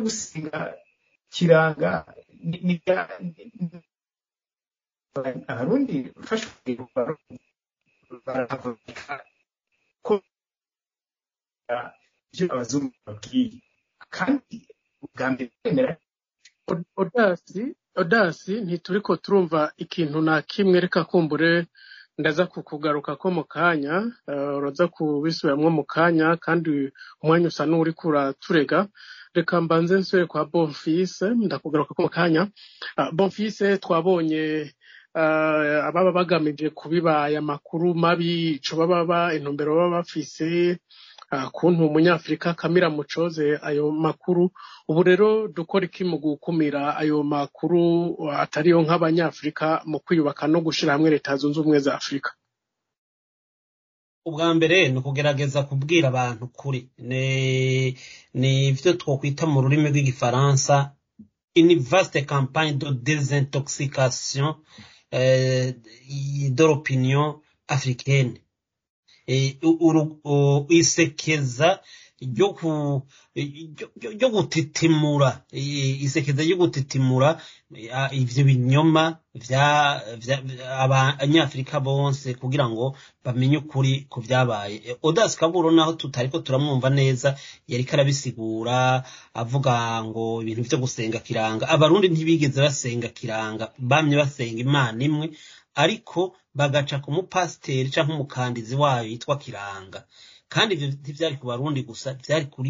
gusenga kiranga abarundi ufashwe baravuga ko ibyo abazungu babwiye kandi ubwambere kwemera Odasi ntituriko turumva ikintu na kimwe reka kumbure ndaza kukugaruka ko mu kanya uraza kubisubiramwo mu kanya kandi umwanya usa n'uri kuraturega reka mbanze nsubire kwa Bonfils ndakugaruka ko mu kanya Bonfils twabonye ababa bagamije kubibaya makuru mabi ico baba intumbero baba bafise kuntu umunyafrika Kamira Mucoze ayo makuru ubu rero dukora iki mu gukumira ayo makuru atariyo nk'abanyafrika mu kwiyubaka no gushira hamwe leta zunze ubumwe za Afrika ubwa mbere ni ukugerageza kubwira abantu kuri ni ivyo twokwita mu rurimi rw'igifaransa une vaste campagne de désintoxication de l'opinion africaine isekeza ryo gutitimura isekeza ryo gutitimura ivyo binyoma abanyafrika bonse kugira ngo bamenye ukuri ku vyabaye. Odas Kaburo naho tutariko turamwumva neza yariko arabisigura avuga ngo ibintu vyo gusenga kiranga, abarundi ntibigeze basenga kiranga, bamye basenga Imana imwe, ariko bagaca ku mupasiteri canke umukandizi wayo yitwa kiranga. Kandi ivyo ntivyari ku barundi gusa, vyari ku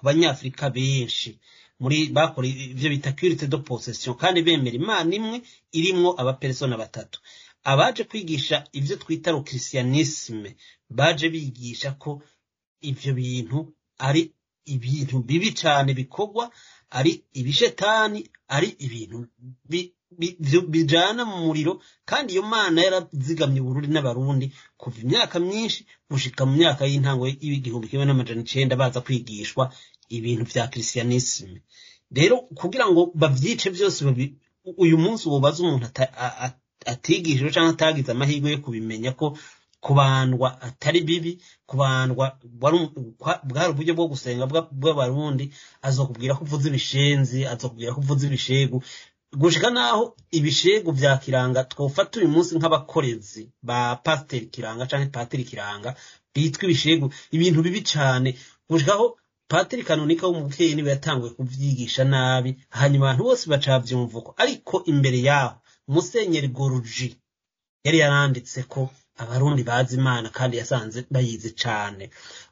banyafrika benshi muri bakora ivyo bita culte de possession, kandi bemera Imana imwe irimwo abapersona batatu. Abaje kwigisha ivyo twita ro christianisme baje bigisha ko ivyo bintu ari ibintu bibi cane bikorwa, ari ibishetani, ari ibintu bijana mu muriro, kandi iyo Mana yarazigamye Burundi n'abarundi kuva imyaka myinshi gushika mu myaka y'intango y'igihumbi kimwe n'amajana 9 baza kwigishwa ibintu vya christianisme. Rero kugira ngo bavyice byose uyu munsi wobaza umuntu atigishije canke atagize amahirwe yo kubimenya ko kubandwa atari bibi, kubandwa bwari uburyo bwo gusenga bw'abarundi, azokubwira ko uvuze ibishenzi, azokubwira ko uvuze ibishegu, gushika naho ibishegu vya kiranga twofata uyu munsi nk'abakorezi ba pasiteri kiranga canke patiri kiranga bitwa ibishegu, ibintu bibi cane, gushikaho Patiri Kanonika w'umukeye niwe yatanguye kuvyigisha nabi, hanyuma abantu bose bacavyumvuko. Ariko imbere yaho Musenyeri Goruji yari yaranditse ko abarundi bazi Imana kandi yasanze bayizi cane.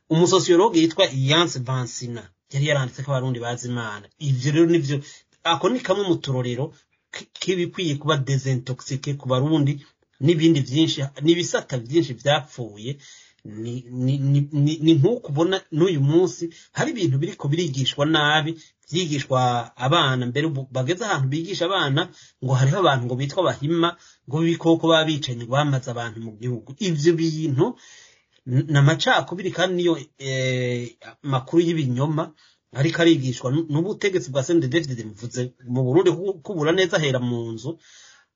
Umusosiologe yitwa Yance Vansina yari yaranditse ko abarundi bazi Imana. Ivyo rero nivyo ako ni kamwe mu turorero kibikwiye kuba desintoxique ku barundi, n'ibindi vyinshi n'ibisata vyinshi vyapfuye. Ni nkuko ubona n'uyu munsi hari ibintu biriko birigishwa nabi, vyigishwa abana. Mbere bageze ahantu bigisha abana ngo hariho abantu ngo bitwa bahima, ngo bikoko babicanye bamaze abantu mu gihugu. Ivyo bintu n'amacakubiri kandi niyo makuru y'ibinyoma ariko arigishwa n'ubutegetsi bwa CNDD-FDD. Mvuze mu Burundi kubura neza hera mu nzu,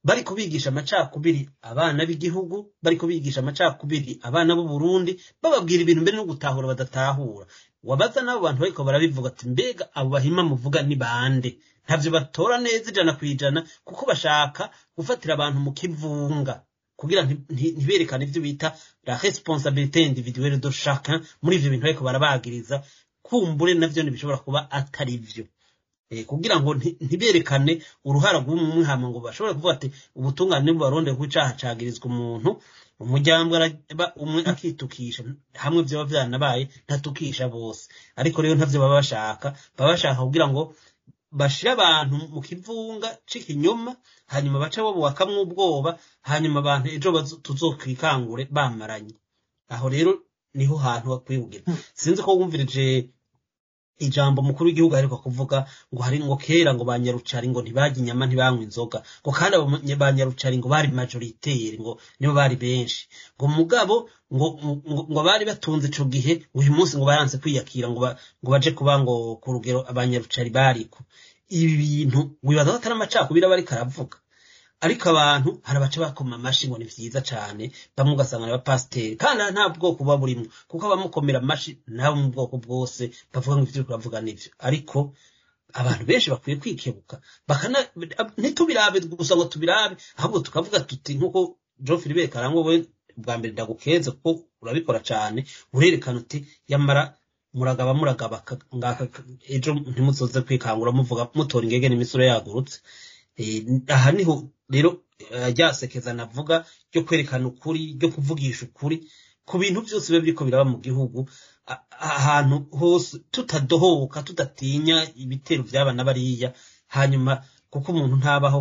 bari kubigisha amacakubiri abana b'igihugu, bari kubigisha amacakubiri abana b'u Burundi, bababwira ibintu mbere no gutahura badatahura. Wabaza nabo bantu bariko barabivuga ati mbega abo bahima muvuga ni bande? Ntavyo batora neza 100% kuko bashaka gufatira abantu mu kivunga kugira ntiberekane ivyo bita la responsabilité individuelle de chacun. Muri ivyo bintu bariko barabagiriza kumbure navyo ntibishobora kuba atari ivyo, kugira ngo ntiberekane uruhara rw'umwe hama ngo bashobora kuvuga ati ubutungane bwaronde kwicaha cagirizwa umuntu, umuryango umwe akitukisha hamwe byo byanabaye ntatukisha bose. Ariko rero ntavyo baba bashaka kugira ngo bashira abantu mu kivunga c'ikinyoma, hanyuma baca bo bakamwe ubwoba, hanyuma abantu ejo tuzokwikangure bamaranye. Aho rero niho hantu bakwibugira. Sinzi ko wumvirije ijambo mukuru w'igihugu ariko kuvuga ngo hari ngo kera ngo banyarucari ngo ntibagi inyama ntibanywa inzoga, ngo kandi abo banyarucari ngo bari majoritaire, ngo nibo bari benshi, ngo mugabo ngo bari batunze ico gihe, uyu munsi ngo baranze kwiyakira ngo baje kuba ngo ku rugero abanyarucari bariko. Ibi bintu wibaza ko atari amacakubiri bari karavuga, ariko abantu harabaca bakoma amashi ngo ni vyiza cane, bamwe ugasanga n'abapasiteri kandi nta bwoko buba burimo, kuko abamukomera amashi nabo mu bwoko bwose bavuga ngo ivyo turavuga n'ivyo. Ariko abantu benshi bakwiye kwikebuka, ntitubirabe gusa ngo tubirabe, ahubwo tukavuga tuti nkuko Jean Philibert Karangwa we bwa mbere ndagukeze kuko urabikora cane, urerekana uti yamara muragaba ngaka ejo ntimuzoze kwikangura muvuga mutora ingege n'imisoro yagurutse. Aha niho rero ryasekeza navuga ryo kwerekana ukuri, ryo kuvugisha ukuri ku bintu byose biba biriko biraba mu gihugu, ahantu hose tutadohoka, tudatinya ibitero by'abana bariya. Hanyuma kuko umuntu ntabaho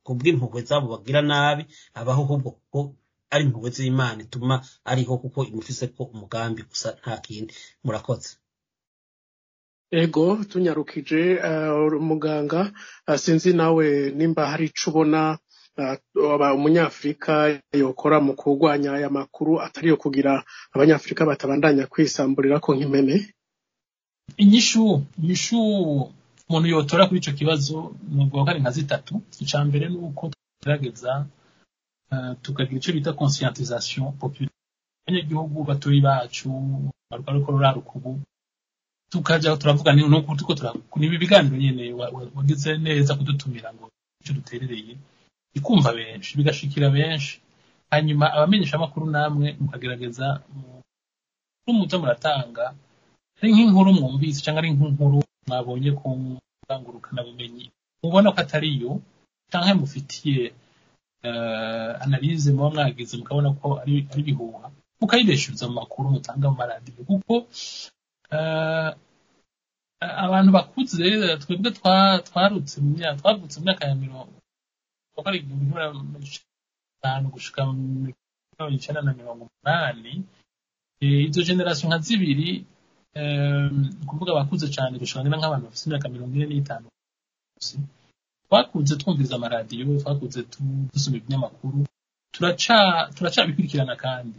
kubw'impuhwe zabo bagira nabi, abaho ahubwo kuko ari impuhwe z'Imana ituma ariho, kuko imufise ko umugambi gusa nta kindi. Murakoze. Ego tunyarukije umuganga, sinzi nawe nimba hari ico ubona umunyafrika yokora mu kurwanya aya makuru atari yo kugira abanyafrika batabandanya kwisamburira ko nk'impene. Inyishu umuntu yotora kuri ico kibazo n'ubwo ari nka zitatu. Icambere nuko tugerageza tukagira ico bita conscientisation populaire, abanyagihugu baturi bacu bariko rurarukubu tukaja turavuga ni nuko tuko nibi biganiro nyene wagize neza kudutumira ngo icyo duterereye ikumva benshi bigashikira benshi hanyuma abamenyesha makuru namwe mukagerageza muzo muratanga ari nk'inkuru mwumvise cyangwa ari nk'inkuru mwabonye ku ngurukana bumenyi mubona ko atari yo cyangwa mufitiye analyse mu mwagize mukabona ko ari bihuha mukayibeshuza mu makuru mutanga mu radio kuko abantu bakuze twebwe twarutse mu myaka ya 1950 gushika 1980 izo generation nka zibiri kuvuga bakuze cyane gushika nk'abantu bafite imyaka 45 twakunze twumviriza amaradiyo twakunze dusoma ibinyamakuru turaca bikurikirana kandi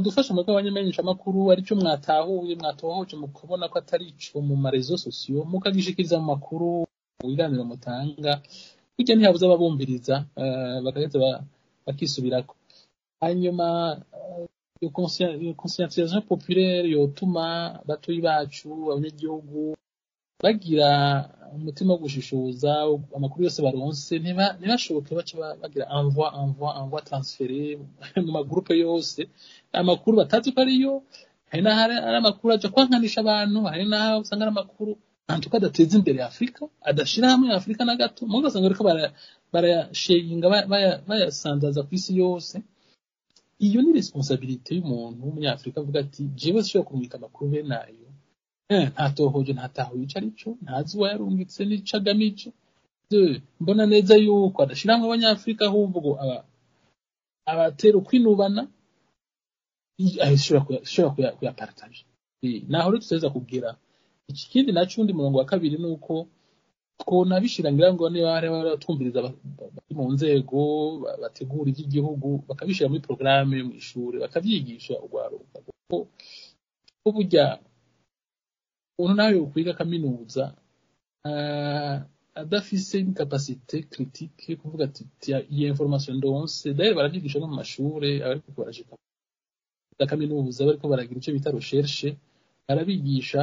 dufasha mu bw'abanyamenyesha makuru ari cyo mwatohoje mu kubona ko atari cyo mu marezo sosiyo mukagishikiriza mu makuru wiganira mutanga kujya ntihabuze ababumbiriza bakageza bakisubirako hanyuma iyo conscientisation populaire yotuma batoyi bacu abanyagihugu bagira umutima wo gushishuza amakuru yose baronse ntibashoboke baca bagira envoi transféré mu magroupe yose amakuru batazi ko ariyo hari amakuru aje kwankanisha abantu hari naho usanga amakuru antuka dateza imbere Afrika adashira hamwe Afrika na gato mu gasanga ariko barayasharinga bayasandaza ku isi yose iyo ni responsabilité y'umuntu w'umunyafrika avuga ati jewe sho kumwika amakuru be nayo ntatohoje ntatahuye ico arico ntazi wayarungitse n'icagamije mbona neza yuko adashiramwe abanyafrika ahubwo abatera kwinubana ashobora kuyapartage naho rero tuteza kugira ikindi naco undi murongo wa kabiri nuko twona bishirangira ngo niba bari baratwumviriza mu nzego bategura iby'igihugu bakabishira muri programme mu ishure bakavyigisha urwaruka kuko burya umuntu nawe kwiga kaminuza adafise une capacité critique yo kuvuga ati iyi information ndonse d'ailleurs baravyigisha no mu mashure abariko barashika da kaminuza bariko baragira ico bita recherche barabigisha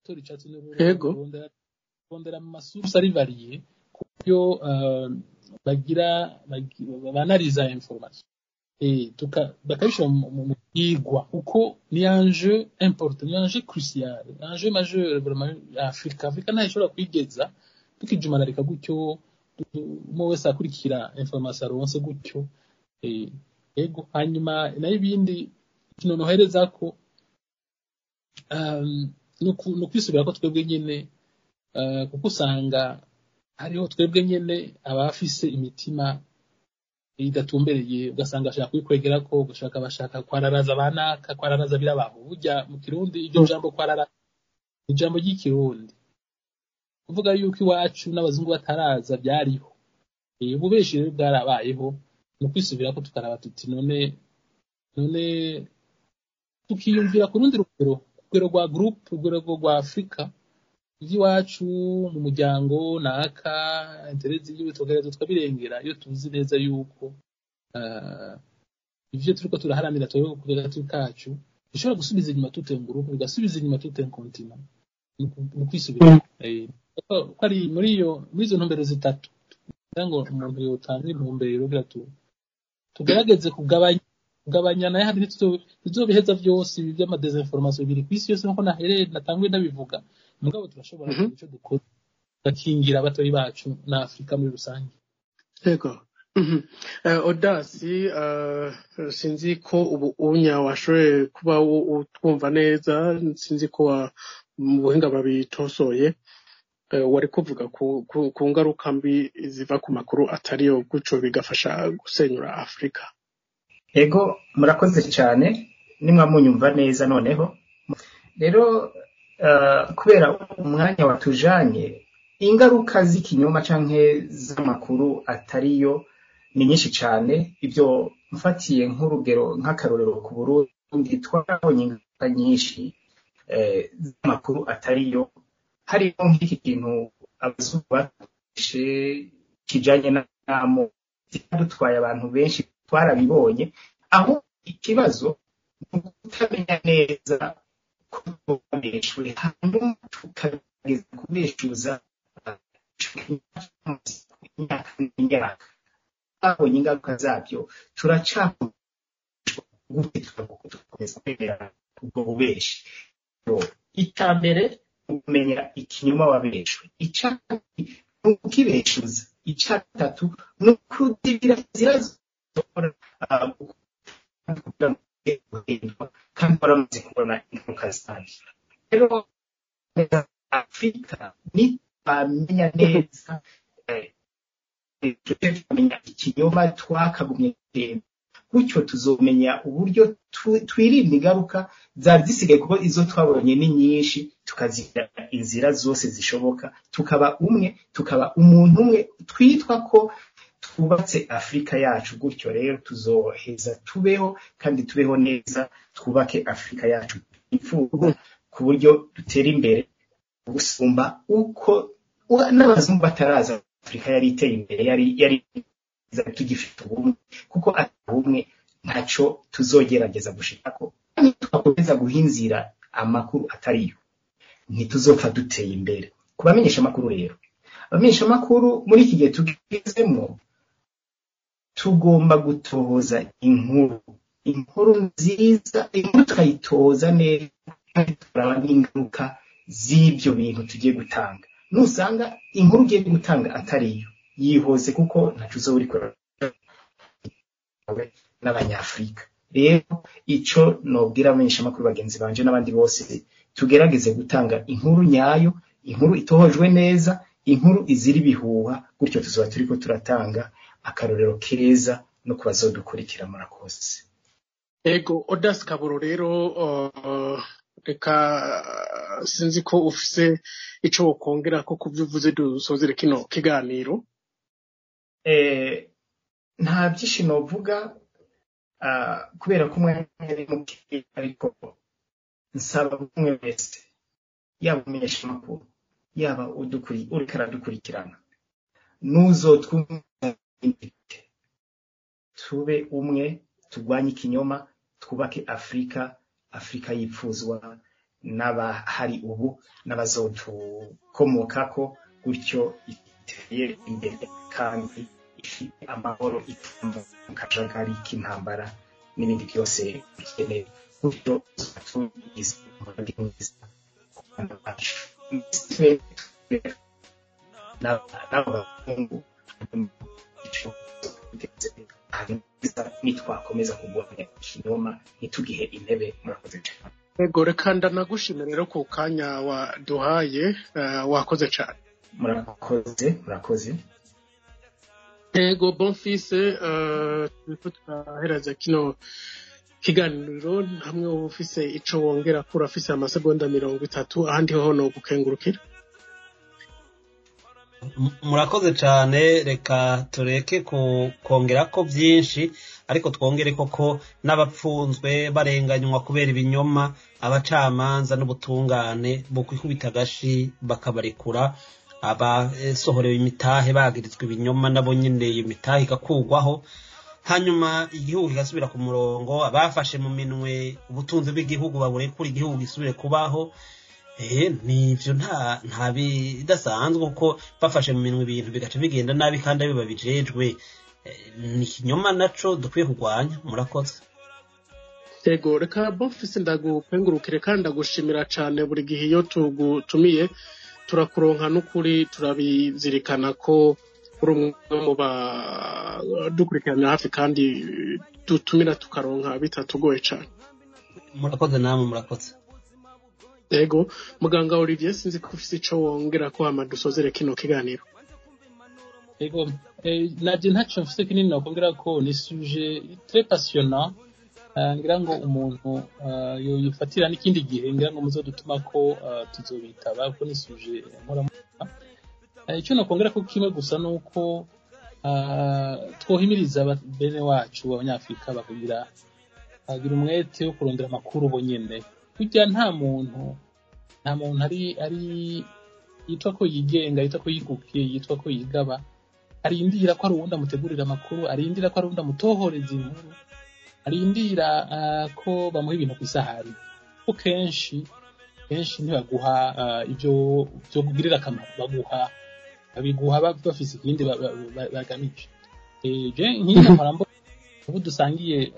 tori chatsi n'urugo rondera mu masource ari varié kubyo bagira banaliza information bakabishira mu igwa uko ni enjeu important ni enjeu crucial enjeu majeur vraiment Afrika nta ishobora kwigeza tukijumanarika gutyo mo wese akurikira information aronse gutyo ego hanyuma nayo ibindi kinonohereza ko no kwisubira ko twebwe nyene kuko usanga hariho twebwe nyene abafise imitima idatumbereye ugasanga ashaka kwikwegera ko gushaka bashaka kwararaza banaka kwararaza birabaho burya mu Kirundi iryo jambo kwarara ijambo ry'ikirundi kuvuga yuko iwacu n'abazungu bataraza byariho ububeshi rero bwarabayeho mu kwisubira ko tukaraba tuti none tukiyumvira ku rundi rugero rwa groupe urugero rwa Afrika iwacu mu muryango naka interezi y'ubitogereza twabirengera iyo tuzi neza yuko ivyo turiko turaharanira twayo kugera tukacu bishobora gusubiza inyuma tutenguruko bigasubiza inyuma tutenkontina mu kwisubira kwari muri izo ntumbero zitatu ngo umuntu yotanga intumbero kugira tugerageze kugabanya nayo handi tuzobiheza byose by'ama desinformation biri kwisi yose nko nahereye natangwe ndabivuga mugabo turashobora icyo dukora gakingira abatoyi bacu na Afrika muri rusange yego Odasi sinzi ko ubu unya washoye kuba utwumva neza sinzi ko mu buhinga babitosoye wari kuvuga ku ngaruka mbi ziva ku makuru atariyo guco bigafasha gusenyura Afrika. Ego murakoze cyane nimwamunyumva neza noneho rero kubera umwanya watujanye ingaruka z'ikinyoma canke z'amakuru atariyo ni nyinshi cyane ibyo mfatiye nk'urugero nk'akarorero ku Burundi twabonye ingaruka nyinshi z'amakuru atariyo harimo nk'iki kintu abazungu batishe kijanye n'amo dutwaye abantu benshi twarabibonye aho ikibazo kutamenya neza ko babeshwe hanyuma tukageza kubeshuza imyaka abonye ingaruka zabyo turakomeza kwemera ubwo bubeshi. Icya mbere kumenya ikinyoma wabeshwe, icya kabiri ni ukibeshuza, icya gatatu ni ukudibira inzira zora kandi baramaze kubona ingaruka zabyo. Rero Afrika ntibamenya neza tukamenya ikinyoma twakagumye kureba, gutyo tuzomenya uburyo twirinda ingaruka zari zisigaye, kuko izo twabonye ni nyinshi, tukazira inzira zose zishoboka, tukaba umuntu umwe twitwa ko twubatse Afrika yacu. Gutyo rero tuzoheza tubeho kandi tubeho neza, twubake Afrika yacu ipfuba ku buryo dutera imbere gusumba uko n'abazungu bataraza. Afrika yari iteye imbere, yari tugifite ubumwe, kuko ubumwe ntacyo tuzogerageza gushikako. Twakomeza guhinzira amakuru atariyo, ntituzopfa duteye imbere. Kubamenyesha amakuru rero, abamenyesha amakuru muri iki gihe tugezemo, tugomba gutohoza inkuru nziza, inkuru tukayitoza neza, turaba n'ingaruka z'ibyo bintu tugiye gutanga. Nusanga inkuru ugiye gutanga atariyo, yihoze, kuko ntacyo uzo uri kora n'abanyafrika. Rero ico nobwira abamenyesha amakuru bagenzi banje n'abandi bose, tugerageze gutanga inkuru nyayo, inkuru itohojwe neza, inkuru izira ibihuha, gutyo tuzoba turiko turatanga akarorero keza no kubazodukurikira. Murakoze. Ego Odas Kaburo, rero reka sinzi ko ufise ico wokongera ko kuvyuvuze dusozere kino kiganiro. Nta byinshi novuga kubera ko umwanya ari muke, ariko nsaba umwe wese, yaba umenyesha amakuru, yaba uriko aradukurikirana, n'uzotwumvite, tube umwe, turwanye ikinyoma, twubake Afrika yipfuzwa n'abahari ubu n'abazotukomokako, gutyo iteye imbere kandi ifite amahoro, itumva mu kajagari k'intambara n'ibindi byose bikeneye. Gutyo tugize umugambi mwiza ku bana bacu n'abahungu, nitwakomeza kurwanya ikinyoma ntitugihe intebe. Murakoze cyane. Ego reka ndanagushimira rero ku kanya waduhaye, wakoze cyane. Murakoze. Ego Bonfise, turiko turahereza kino kiganiro, hamwe ufise ico wongera ko urafise amasegonda 30, ahandi ho no gukengurukira. Murakoze cyane. Reka tureke kongera ko byinshi, ariko twongere koko n'abapfunzwe barenganywa kubera ibinyoma, abacamanza n'ubutungane bukwikubita gashi bakabarekura, abasohorewe imitahe bagirizwe ibinyoma nabo nyine iyo mitahe igakugwaho, hanyuma igihugu kigasubira ku murongo, abafashe mu minwe ubutunzi bw'igihugu baburekura, igihugu gisubire kubaho. Nivyo nta bidasanzwe, kuko bafashe mu minwe ibintu bigaca bigenda nabi kandi abiba bijejwe. Ni ikinyoma naco dukwiye kurwanya. Murakoze. Ego reka Bonfise ndagukengurukire kandi ndagushimira cyane. Buri gihe iyo tugutumiye turakuronka n'ukuri, turabizirikana ko uri umwe mu badukurikirana hafi kandi dutumira tukaronka bitatugoye cyane. Murakoze namwe. Murakoze. Ego muganga Olivier, sinzi ko ufite ico wongera ko amadusozere kino kiganiro. Ego naje ntacyo mfite kinini nakongera ko ni sujet très passionnant, ngira ngo umuntu yoyifatira n'ikindi gihe, ngira ngo muzodutuma ko tuzobitaba ko ni sujet nkora. Icyo nakongera ko kimwe gusa nuko twohimiriza bene wacu abanyafrika bagira umwete wo kurondera amakuru bonyene. Kujya nta muntu ari yitwa ko yigenga, yitwa ko yikukiye, yitwa ko yigaba, arindira ko ari uwundi amutegurira amakuru, arindira ko ari uwundi amutohoreza inkuru, arindira ko bamuha ibintu kwisahari. Ko kenshi kenshi ntibaguha ibyo kugirira akamaro, babiguha bafise ikindi bagamije. Je nk'ino mparambo ubu dusangiye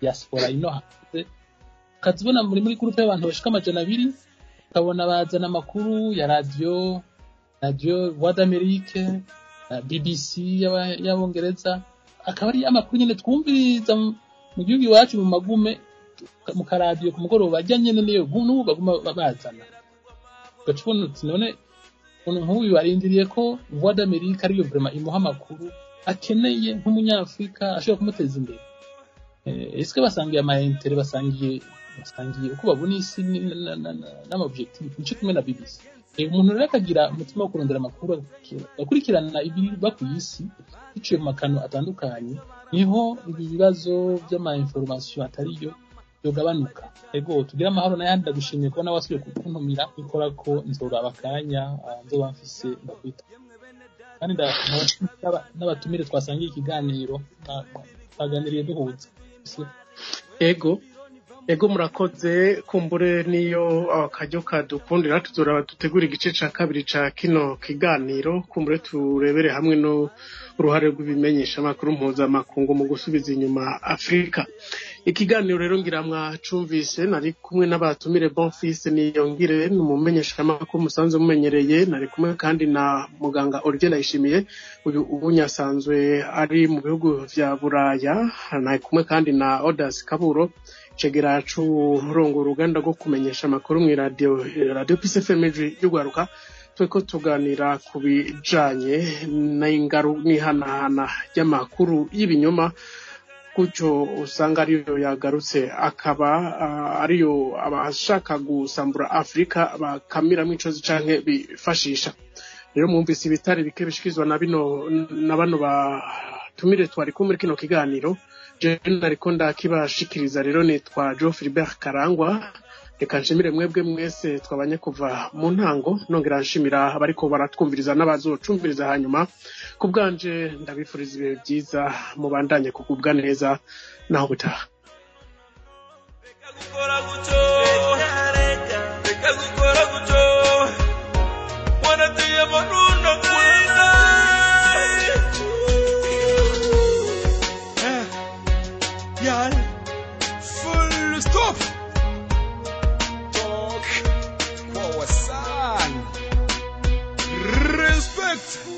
diaspora ino hanze, ukazibona muri groupe y'abantu bashika 200, ukabona bazana amakuru ya radio Voix d'Amérique, BBC y'abongereza, akaba ari amakuru nyene twumviriza mu gihugu iwacu mu magume mu karadio ku mugoroba ajyanye niyo n'ubu baguma bazana. Gacubona none nk'uyu arindiriye ko Voix d'Amérique ariyo vraiment imuha amakuru akeneye nk'umunyafrika ashobora kumuteza imbere. Eske basangiye amaintere, basangiye uko babona isi n'amobjectif nico kimwe na BBC. Umuntu rero akagira umutima wo kurondera amakuru, akurikirana ibiri bakuyisi biciye mu makano atandukanye, niho ibibazo by'ama-information atariyo yogabanuka. Ego tugira amahoro n'ayandi. Ndagushimiye ko nawe wasubiye kuntumira, ikora ko nzoraba akanya nzoba mfise ndakwita, kandi n'abatumire twasangiye ikiganiro twaganiriye duhuza. Ego murakoze, kumbure niyo akajyo kadukundira tuzoraba dutegura igice ca kabiri ca kino kiganiro, kumbure turebere hamwe no uruhare rw'ibimenyesha makuru mpuzamakungu mu gusubiza inyuma Afrika. Ikiganiro rero ngira mwacumvise, nari kumwe n'abatumire Bonfils Niyongire n'umumenyesha makuru musanzwe mumenyereye, nari kumwe kandi na muganga Olivier Ndayishimiye, uyu ubunyasanzwe ari mu bihugu vya Buraya, nari kumwe kandi na Odas Kaburo cegera c'urongo uruganda rwo kumenyesha amakuru mu radio Peace FM y'Ugwaruka. Tweko tuganira ku bijanye n'ihanahana ry'amakuru y'ibinyoma, kuco usanga ariyo yagarutse, akaba ariyo abashaka gusambura Afrika bakamira mwicozi canke bifashisha. Rero mwumvise ibitari bike bishikizwa na bano batumire twari kumwe kino kiganiro. Je nariko ndakibashikiriza rero nitwa Jo Philbert Karangwa. Reka nshimire mwebwe mwese twabanye kuva mu ntango, nongera nshimira abariko baratwumviriza n'abazocumviriza hanyuma. Kubwanje ndabifuriza ibihe byiza, mubandanye kugubwa neza, naho butaha. Full stop. Talk. Respect.